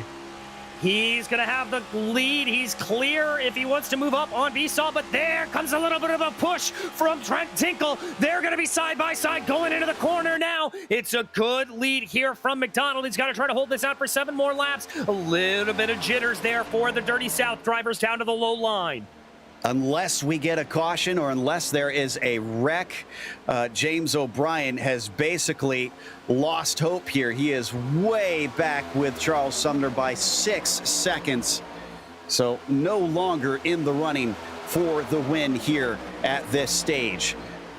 He's going to have the lead. He's clear if he wants to move up on Besaw, but there comes a little bit of a push from Trent Dinkle. They're going to be side by side going into the corner now. It's a good lead here from McDonald. He's got to try to hold this out for 7 more laps. A little bit of jitters there for the Dirty South drivers down to the low line. Unless we get a caution or unless there is a wreck, James O'Brien has basically lost hope here. He is way back with Charles Sumner by 6 seconds. So no longer in the running for the win here at this stage.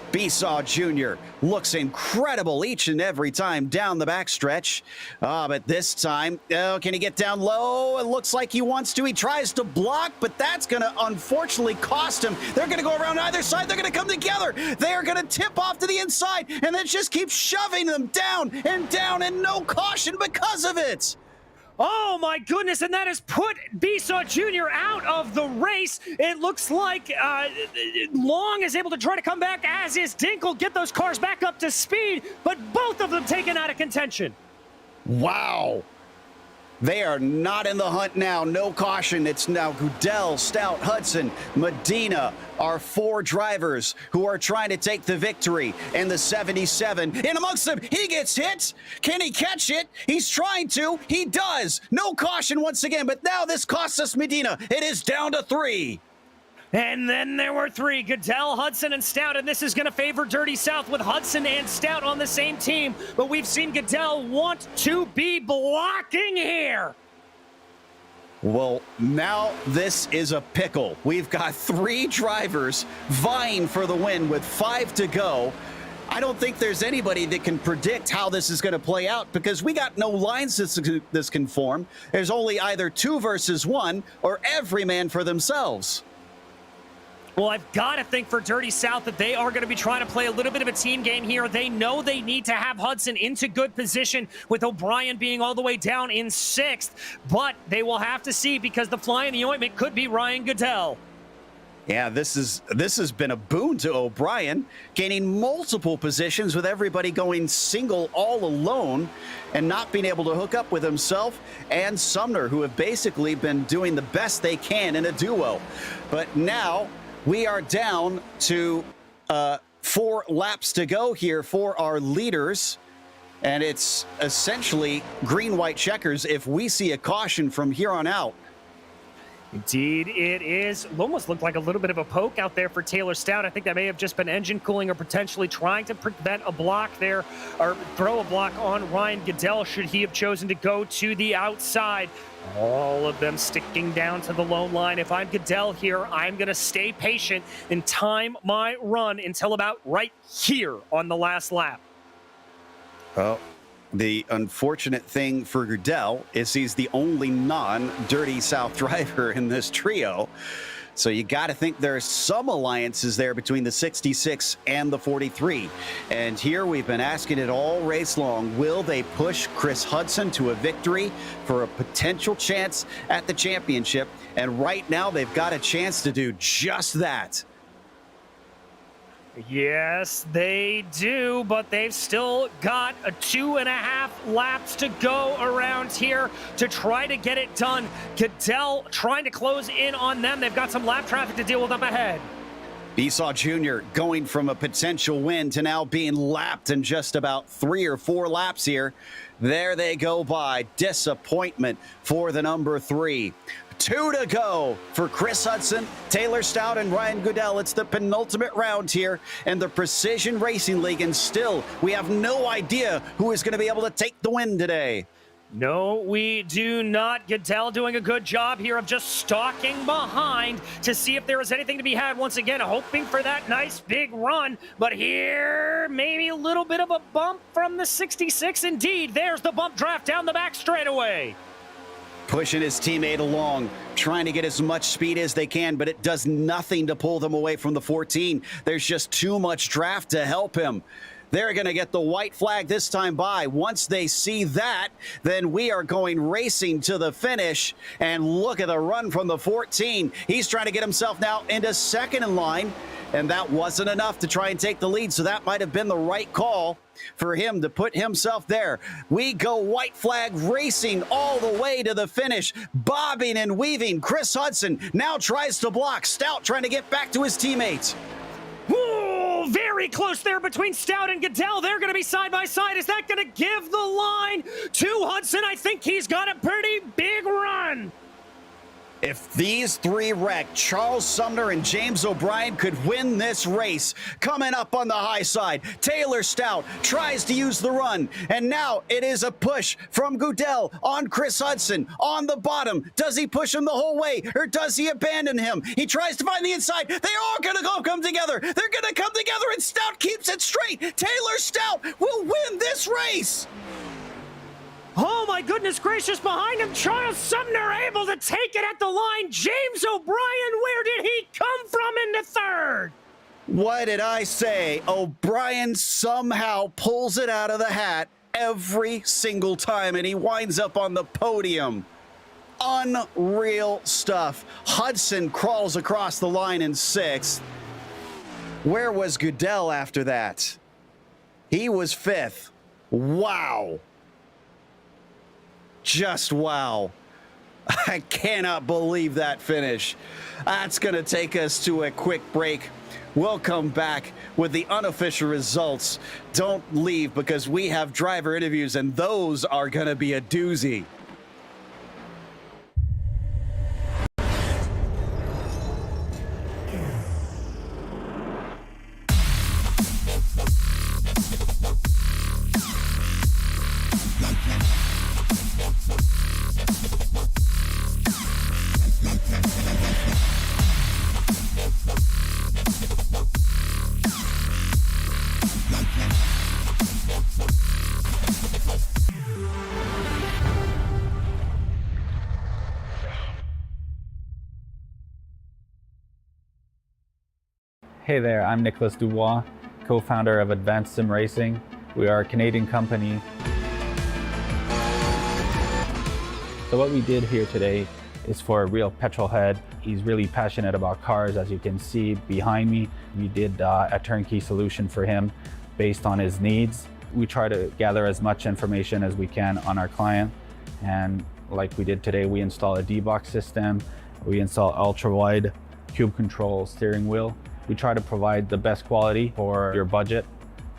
Besaw Jr. looks incredible each and every time down the backstretch. But this time, can he get down low? It looks like he wants to. He tries to block, but that's going to unfortunately cost him. They're going to go around either side. They're going to come together. They're going to tip off to the inside, and then just keep shoving them down, and no caution because of it. Oh my goodness, and that has put Besaw Jr. out of the race. It looks like Long is able to try to come back, as is Dinkle, get those cars back up to speed, but both of them taken out of contention. Wow. They are not in the hunt now. No caution. It's now Goodell, Stout, Hudson, Medina, our 4 drivers who are trying to take the victory. And the 77, in amongst them, he gets hit. Can he catch it? He's trying to. He does. No caution once again, but now this costs us Medina. It is down to 3. And then there were 3, Goodell, Hudson, and Stout, and this is going to favor Dirty South with Hudson and Stout on the same team. But we've seen Goodell want to be blocking here. Well, now this is a pickle. We've got 3 drivers vying for the win with 5 to go. I don't think there's anybody that can predict how this is going to play out because we got no lines this can form. There's only either 2 versus 1 or every man for themselves. Well, I've got to think for Dirty South that they are going to be trying to play a little bit of a team game here. They know they need to have Hudson into good position with O'Brien being all the way down in 6th, but they will have to see because the fly in the ointment could be Ryan Goodell. Yeah, this has been a boon to O'Brien, gaining multiple positions with everybody going single all alone and not being able to hook up with himself and Sumner, who have basically been doing the best they can in a duo. But now we are down to 4 laps to go here for our leaders, and it's essentially green-white checkers if we see a caution from here on out. Indeed, it is. It almost looked like a little bit of a poke out there for Taylor Stout. I think that may have just been engine cooling or potentially trying to prevent a block there or throw a block on Ryan Goodell should he have chosen to go to the outside. All of them sticking down to the lone line. If I'm Goodell here, I'm going to stay patient and time my run until about right here on the last lap. Well, the unfortunate thing for Goodell is he's the only non-Dirty South driver in this trio. So you got to think there's some alliances there between the 66 and the 43. And here we've been asking it all race long. Will they push Chris Hudson to a victory for a potential chance at the championship? And right now they've got a chance to do just that. Yes, they do, but they've still got 2.5 laps to go around here to try to get it done. Goodell trying to close in on them. They've got some lap traffic to deal with up ahead. Besaw Jr. going from a potential win to now being lapped in just about 3 or 4 laps here. There they go by. Disappointment for the number 3. 2 to go for Chris Hudson, Taylor Stout, and Ryan Goodell. It's the penultimate round here in the Precision Racing League, and still we have no idea who is going to be able to take the win today. No, we do not. Goodell doing a good job here of just stalking behind to see if there is anything to be had. Once again, hoping for that nice big run. But here, maybe a little bit of a bump from the 66. Indeed, there's the bump draft down the back straightaway. Pushing his teammate along, trying to get as much speed as they can, but it does nothing to pull them away from the 14. There's just too much draft to help him. They're going to get the white flag this time by. Once they see that, then we are going racing to the finish. And look at the run from the 14. He's trying to get himself now into second in line. And that wasn't enough to try and take the lead. So that might have been the right call for him to put himself there. We go white flag racing all the way to the finish. Bobbing and weaving. Chris Hudson now tries to block. Stout trying to get back to his teammates. Ooh, very close there between Stout and Goodell. They're going to be side by side. Is that going to give the line to Hudson? I think he's got a pretty big run. If these three wreck, Charles Sumner and James O'Brien could win this race. Coming up on the high side, Taylor Stout tries to use the run. And now it is a push from Goodell on Chris Hudson on the bottom. Does he push him the whole way or does he abandon him? He tries to find the inside. They are going to come together. They're going to come together and Stout keeps it straight. Taylor Stout will win this race. Oh my goodness gracious, behind him, Charles Sumner able to take it at the line. James O'Brien, where did he come from into third? What did I say? O'Brien somehow pulls it out of the hat every single time, and he winds up on the podium. Unreal stuff. Hudson crawls across the line in sixth. Where was Goodell after that? He was fifth. Wow. Just wow. I cannot believe that finish. That's going to take us to a quick break. We'll come back with the unofficial results. Don't leave because we have driver interviews and those are going to be a doozy. Hey there, I'm Nicholas Dubois, co-founder of Advanced SimRacing. We are a Canadian company. So what we did here today is for a real petrol head. He's really passionate about cars, as you can see behind me. We did a turnkey solution for him based on his needs. We try to gather as much information as we can on our client. And like we did today, we install a D-box system. We install ultra-wide cube control steering wheel. We try to provide the best quality for your budget.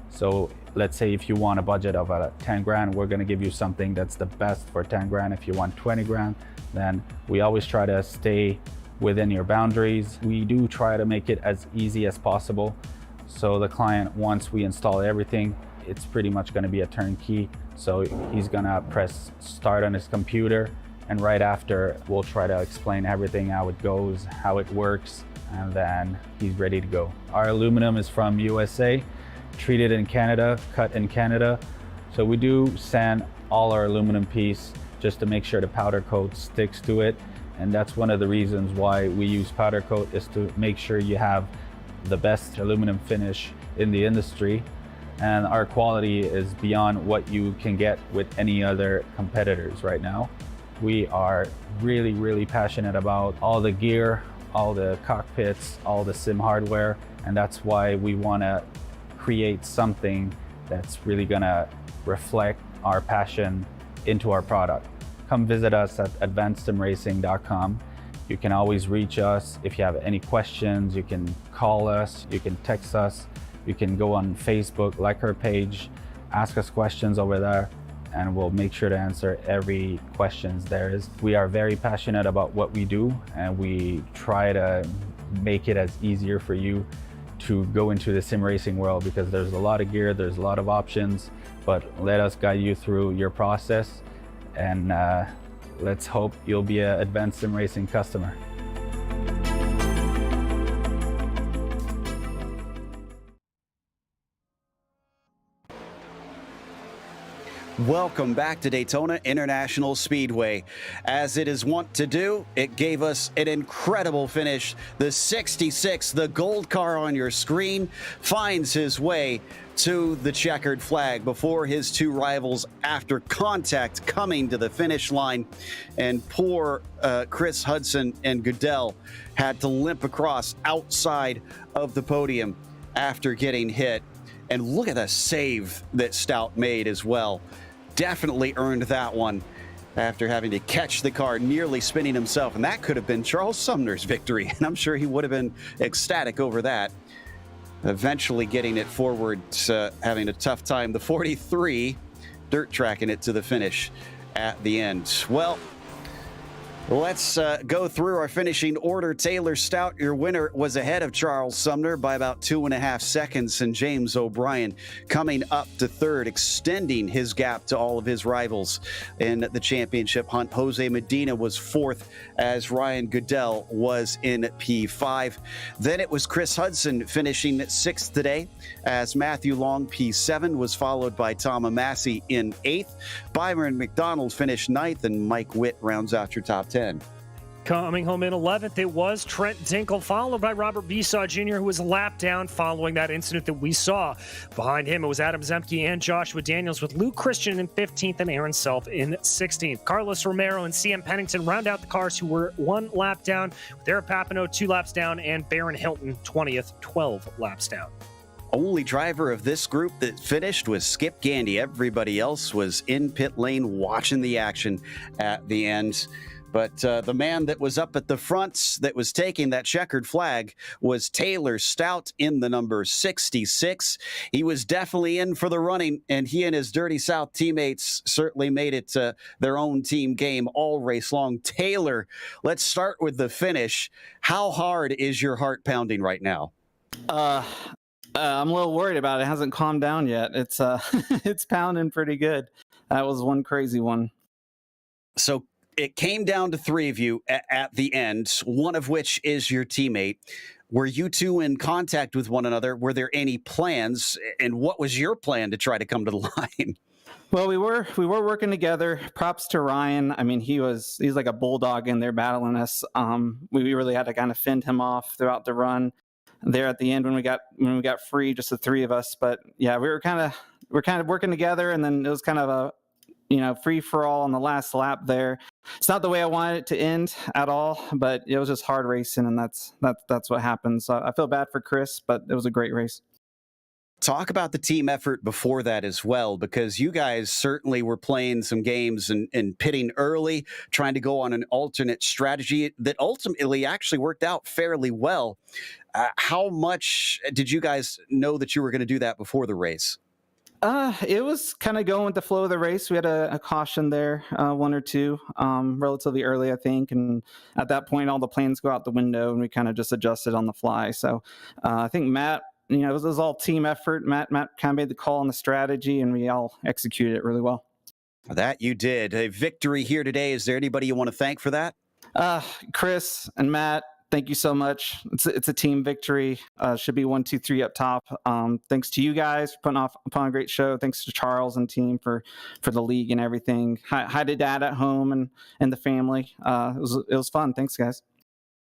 So let's say if you want a budget of 10 grand, we're gonna give you something that's the best for 10 grand. If you want 20 grand, then we always try to stay within your boundaries. We do try to make it as easy as possible. So the client, once we install everything, it's pretty much gonna be a turnkey. So he's gonna press start on his computer, and right after, we'll try to explain everything, how it goes, how it works, and then he's ready to go. Our aluminum is from USA, treated in Canada, cut in Canada. So we do sand all our aluminum piece just to make sure the powder coat sticks to it. And that's one of the reasons why we use powder coat, is to make sure you have the best aluminum finish in the industry. And our quality is beyond what you can get with any other competitors right now. We are really, really passionate about all the gear, all the cockpits, all the sim hardware, and that's why we want to create something that's really going to reflect our passion into our product. Come visit us at advancedsimracing.com. You can always reach us if you have any questions. You can call us, you can text us, you can go on Facebook, like our page, ask us questions over there, and we'll make sure to answer every question there is. We are very passionate about what we do, and we try to make it as easier for you to go into the sim racing world, because there's a lot of gear, there's a lot of options, but let us guide you through your process, and let's hope you'll be an Advanced Sim Racing customer. Welcome back to Daytona International Speedway. As it is wont to do, it gave us an incredible finish. The 66, the gold car on your screen, finds his way to the checkered flag before his two rivals after contact coming to the finish line. And poor Chris Hudson and Goodell had to limp across outside of the podium after getting hit. And look at the save that Stout made as well. Definitely earned that one after having to catch the car, nearly spinning himself. And that could have been Charles Sumner's victory. And I'm sure he would have been ecstatic over that. Eventually getting it forward, having a tough time. The 43 dirt tracking it to the finish at the end. Well, let's go through our finishing order. Taylor Stout, your winner, was ahead of Charles Sumner by about 2.5 seconds, and James O'Brien coming up to third, extending his gap to all of his rivals in the championship hunt. Jose Medina was fourth, as Ryan Goodell was in P5. Then it was Chris Hudson finishing sixth today, as Matthew Long, P7, was followed by Tom Massey in eighth. Byron Mcdonald finished ninth, and Mike Witt rounds out your top 10. Coming home in 11th, it was Trent Dinkle, followed by Robert Besaw Jr., who was lapped down following that incident that we saw. Behind him, it was Adam Zemke and Joshua Daniels, with Luke Christian in 15th and Aaron Self in 16th. Carlos Romero and CM Pennington round out the cars who were 1 lap down, with Eric Papineau 2 laps down, and Baron Hilton 20th, 12 laps down. Only driver of this group that finished was Skip Gandy. Everybody else was in pit lane watching the action at the end. But the man that was up at the front that was taking that checkered flag was Taylor Stout in the number 66. He was definitely in for the running, and he and his Dirty South teammates certainly made it their own team game all race long. Taylor, let's start with the finish. How hard is your heart pounding right now? I'm a little worried about it. It hasn't calmed down yet. It's it's pounding pretty good. That was one crazy one. So it came down to three of you at the end, one of which is your teammate. Were you two in contact with one another? Were there any plans? And what was your plan to try to come to the line? Well, we were working together. Props to Ryan. I mean, he's like a bulldog in there battling us. We really had to kind of fend him off throughout the run there at the end when we got free, just the three of us. But yeah, we're kind of working together, and then it was kind of a free for all on the last lap there. It's not the way I wanted it to end at all, but it was just hard racing, and that's what happened. So I feel bad for Chris, but it was a great race. Talk about the team effort before that as well, because you guys certainly were playing some games and pitting early, trying to go on an alternate strategy that ultimately actually worked out fairly well. How much did you guys know that you were going to do that before the race? It was kind of going with the flow of the race. We had a caution there, one or two, relatively early, I think. And at that point, all the plans go out the window, and we kind of just adjusted on the fly. So I think Matt, it was all team effort. Matt kind of made the call on the strategy, and we all executed it really well. That you did. A victory here today. Is there anybody you want to thank for that? Chris and Matt. Thank you so much. It's a team victory. Should be 1, 2, 3 up top. Thanks to you guys for putting upon a great show. Thanks to Charles and team for the league and everything. Hi to Dad at home and the family. It was fun. Thanks, guys.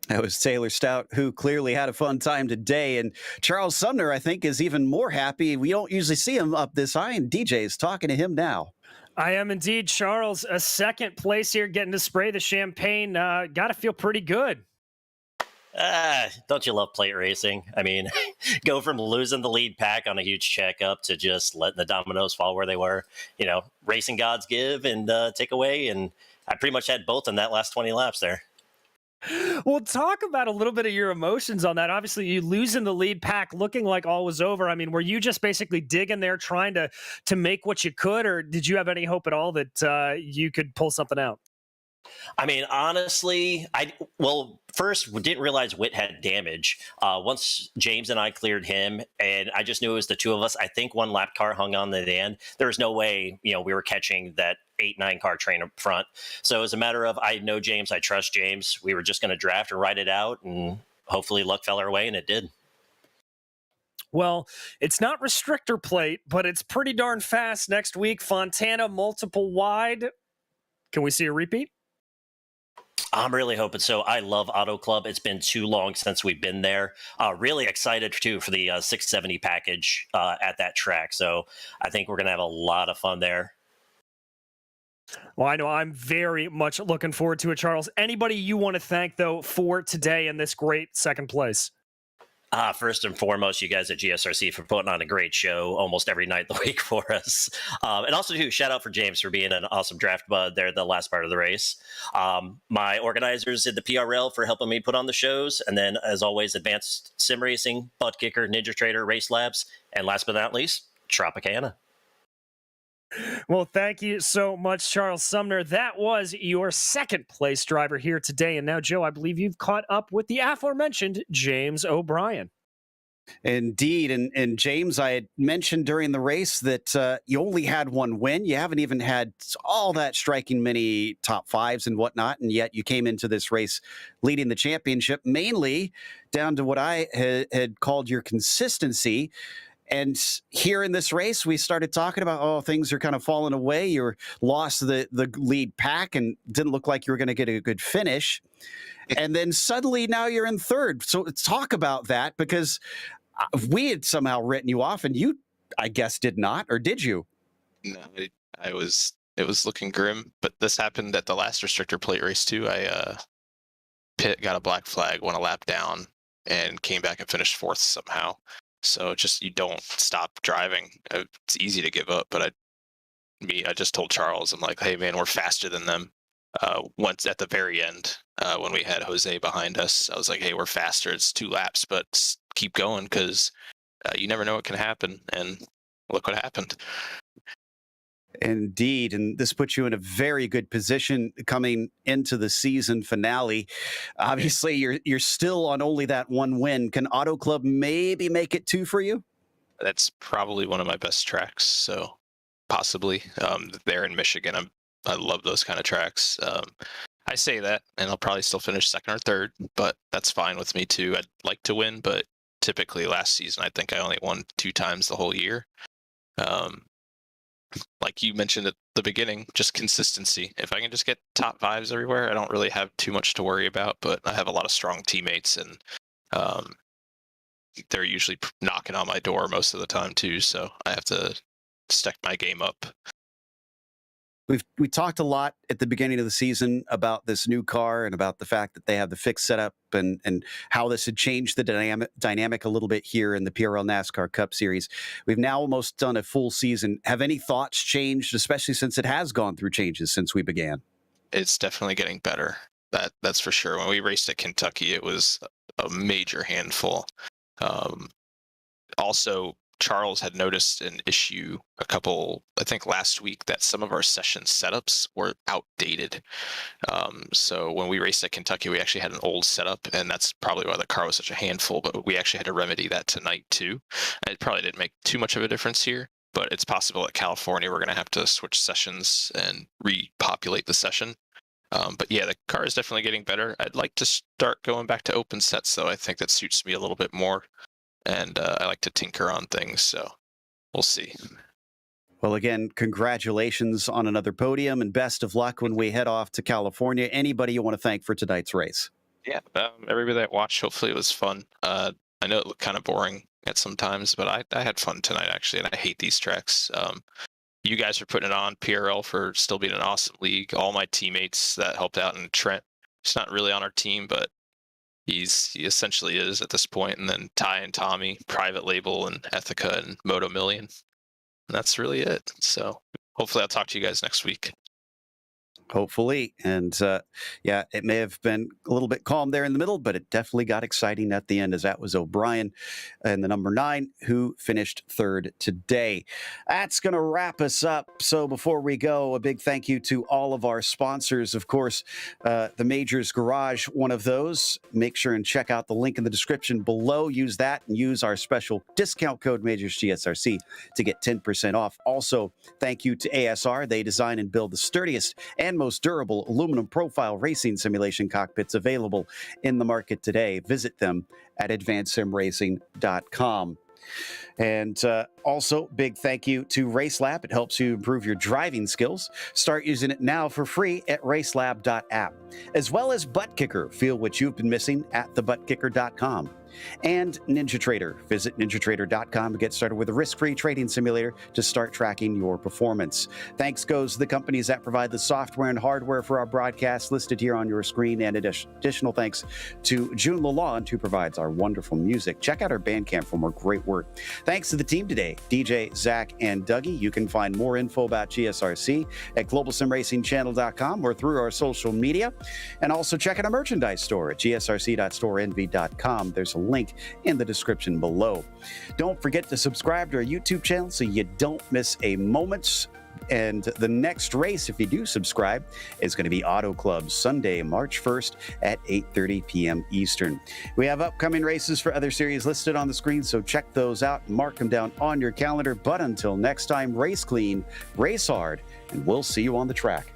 That was Taylor Stout, who clearly had a fun time today. And Charles Sumner, I think, is even more happy. We don't usually see him up this high, and DJ is talking to him now. I am indeed, Charles. A second place here, getting to spray the champagne. Got to feel pretty good. Don't you love plate racing? I mean, go from losing the lead pack on a huge checkup to just letting the dominoes fall where they were. Racing gods give and take away, and I pretty much had both in that last 20 laps there. Well, talk about a little bit of your emotions on that. Obviously, you losing the lead pack, looking like all was over. I mean, were you just basically digging there, trying to make what you could, or did you have any hope at all that you could pull something out? I mean, honestly, first, we didn't realize Witt had damage. Once James and I cleared him, and I just knew it was the two of us. I think one lap car hung on the end. There was no way, we were catching that 8-9 car train up front. So it was a matter of, I know James, I trust James. We were just going to draft and ride it out, and hopefully luck fell our way, and it did. Well, it's not restrictor plate, but it's pretty darn fast next week. Fontana multiple wide. Can we see a repeat? I'm really hoping so. I love Auto Club. It's been too long since we've been there. Really excited, too, for the 670 package at that track. So I think we're going to have a lot of fun there. Well, I know I'm very much looking forward to it, Charles. Anybody you want to thank, though, for today in this great second place? First and foremost, you guys at GSRC for putting on a great show almost every night of the week for us. And also, too, shout out for James for being an awesome draft bud there the last part of the race. My organizers at the PRL for helping me put on the shows. And then, as always, Advanced SimRacing, ButtKicker, NinjaTrader, RaceLabs, and last but not least, Tropicana. Well, thank you so much, Charles Sumner. That was your second place driver here today. And now, Joe, I believe you've caught up with the aforementioned James O'Brien. Indeed. And James, I had mentioned during the race that you only had one win. You haven't even had all that striking many top fives and whatnot. And yet you came into this race leading the championship, mainly down to what I had called your consistency. And here in this race, we started talking about, oh, things are kind of falling away. You lost the lead pack and didn't look like you were going to get a good finish. And then suddenly now you're in third. So talk about that, because we had somehow written you off and you, I guess, did not, or did you? No, it was looking grim, but this happened at the last restrictor plate race too. Pitt got a black flag, went a lap down, and came back and finished fourth somehow. So just, you don't stop driving. It's easy to give up, but I just told Charles, I'm like, hey man, we're faster than them. Once at the very end, when we had Jose behind us, I was like, hey, we're faster. It's 2 laps, but keep going, because you never know what can happen. And look what happened. Indeed, and this puts you in a very good position coming into the season finale. Obviously, you're still on only that one win. Can Auto Club maybe make it 2 for you? That's probably one of my best tracks, so possibly. There in Michigan, I love those kind of tracks. I say that, and I'll probably still finish second or third, but that's fine with me too. I'd like to win, but typically last season, I think I only won 2 times the whole year. Like you mentioned at the beginning, just consistency. If I can just get top 5s everywhere, I don't really have too much to worry about, but I have a lot of strong teammates, and they're usually knocking on my door most of the time too, so I have to step my game up. We talked a lot at the beginning of the season about this new car and about the fact that they have the fixed setup and how this had changed the dynamic a little bit here in the PRL NASCAR Cup Series. We've now almost done a full season. Have any thoughts changed, especially since it has gone through changes since we began? It's definitely getting better. That's for sure. When we raced at Kentucky, it was a major handful. Also, Charles had noticed an issue I think last week, that some of our session setups were outdated. So when we raced at Kentucky, we actually had an old setup, and that's probably why the car was such a handful, but we actually had to remedy that tonight too. It probably didn't make too much of a difference here, but it's possible at California we're going to have to switch sessions and repopulate the session. But yeah, the car is definitely getting better. I'd like to start going back to open sets, though. I think that suits me a little bit more. And I like to tinker on things, so we'll see. Well, again, congratulations on another podium, and best of luck when we head off to California. Anybody you want to thank for tonight's race? Yeah, everybody that watched, hopefully it was fun. I know it looked kind of boring at some times, but I had fun tonight, actually, and I hate these tracks. You guys for putting it on, PRL for still being an awesome league, all my teammates that helped out, and Trent, he's not really on our team, but he essentially is at this point, and then Ty and Tommy, Private Label, and Ethica, and Moto Million. And that's really it. So hopefully I'll talk to you guys next week. Hopefully. And yeah, it may have been a little bit calm there in the middle, but it definitely got exciting at the end, as that was O'Brien and the number 9 who finished third today. That's going to wrap us up. So before we go, a big thank you to all of our sponsors. Of course, the Majors Garage, one of those. Make sure and check out the link in the description below. Use that and use our special discount code MajorsGSRC to get 10% off. Also, thank you to ASR. They design and build the sturdiest and most durable aluminum profile racing simulation cockpits available in the market today. Visit them at advancedsimracing.com. And also, big thank you to RaceLab. It helps you improve your driving skills. Start using it now for free at RaceLab.app, as well as ButtKicker. Feel what you've been missing at thebuttkicker.com. And NinjaTrader. Visit NinjaTrader.com to get started with a risk-free trading simulator to start tracking your performance. Thanks goes to the companies that provide the software and hardware for our broadcast listed here on your screen. And additional thanks to June Lalonde, who provides our wonderful music. Check out our Bandcamp for more great work. Thanks to the team today, DJ, Zach, and Dougie. You can find more info about GSRC at globalsimracingchannel.com or through our social media. And also check out our merchandise store at gsrc.storenvy.com. There's a link in the description below. Don't forget to subscribe to our YouTube channel so you don't miss a moment. And the next race, if you do subscribe, is going to be Auto Club Sunday, March 1st at 8:30 p.m. Eastern. We have upcoming races for other series listed on the screen, so check those out and mark them down on your calendar. But until next time, race clean, race hard, and we'll see you on the track.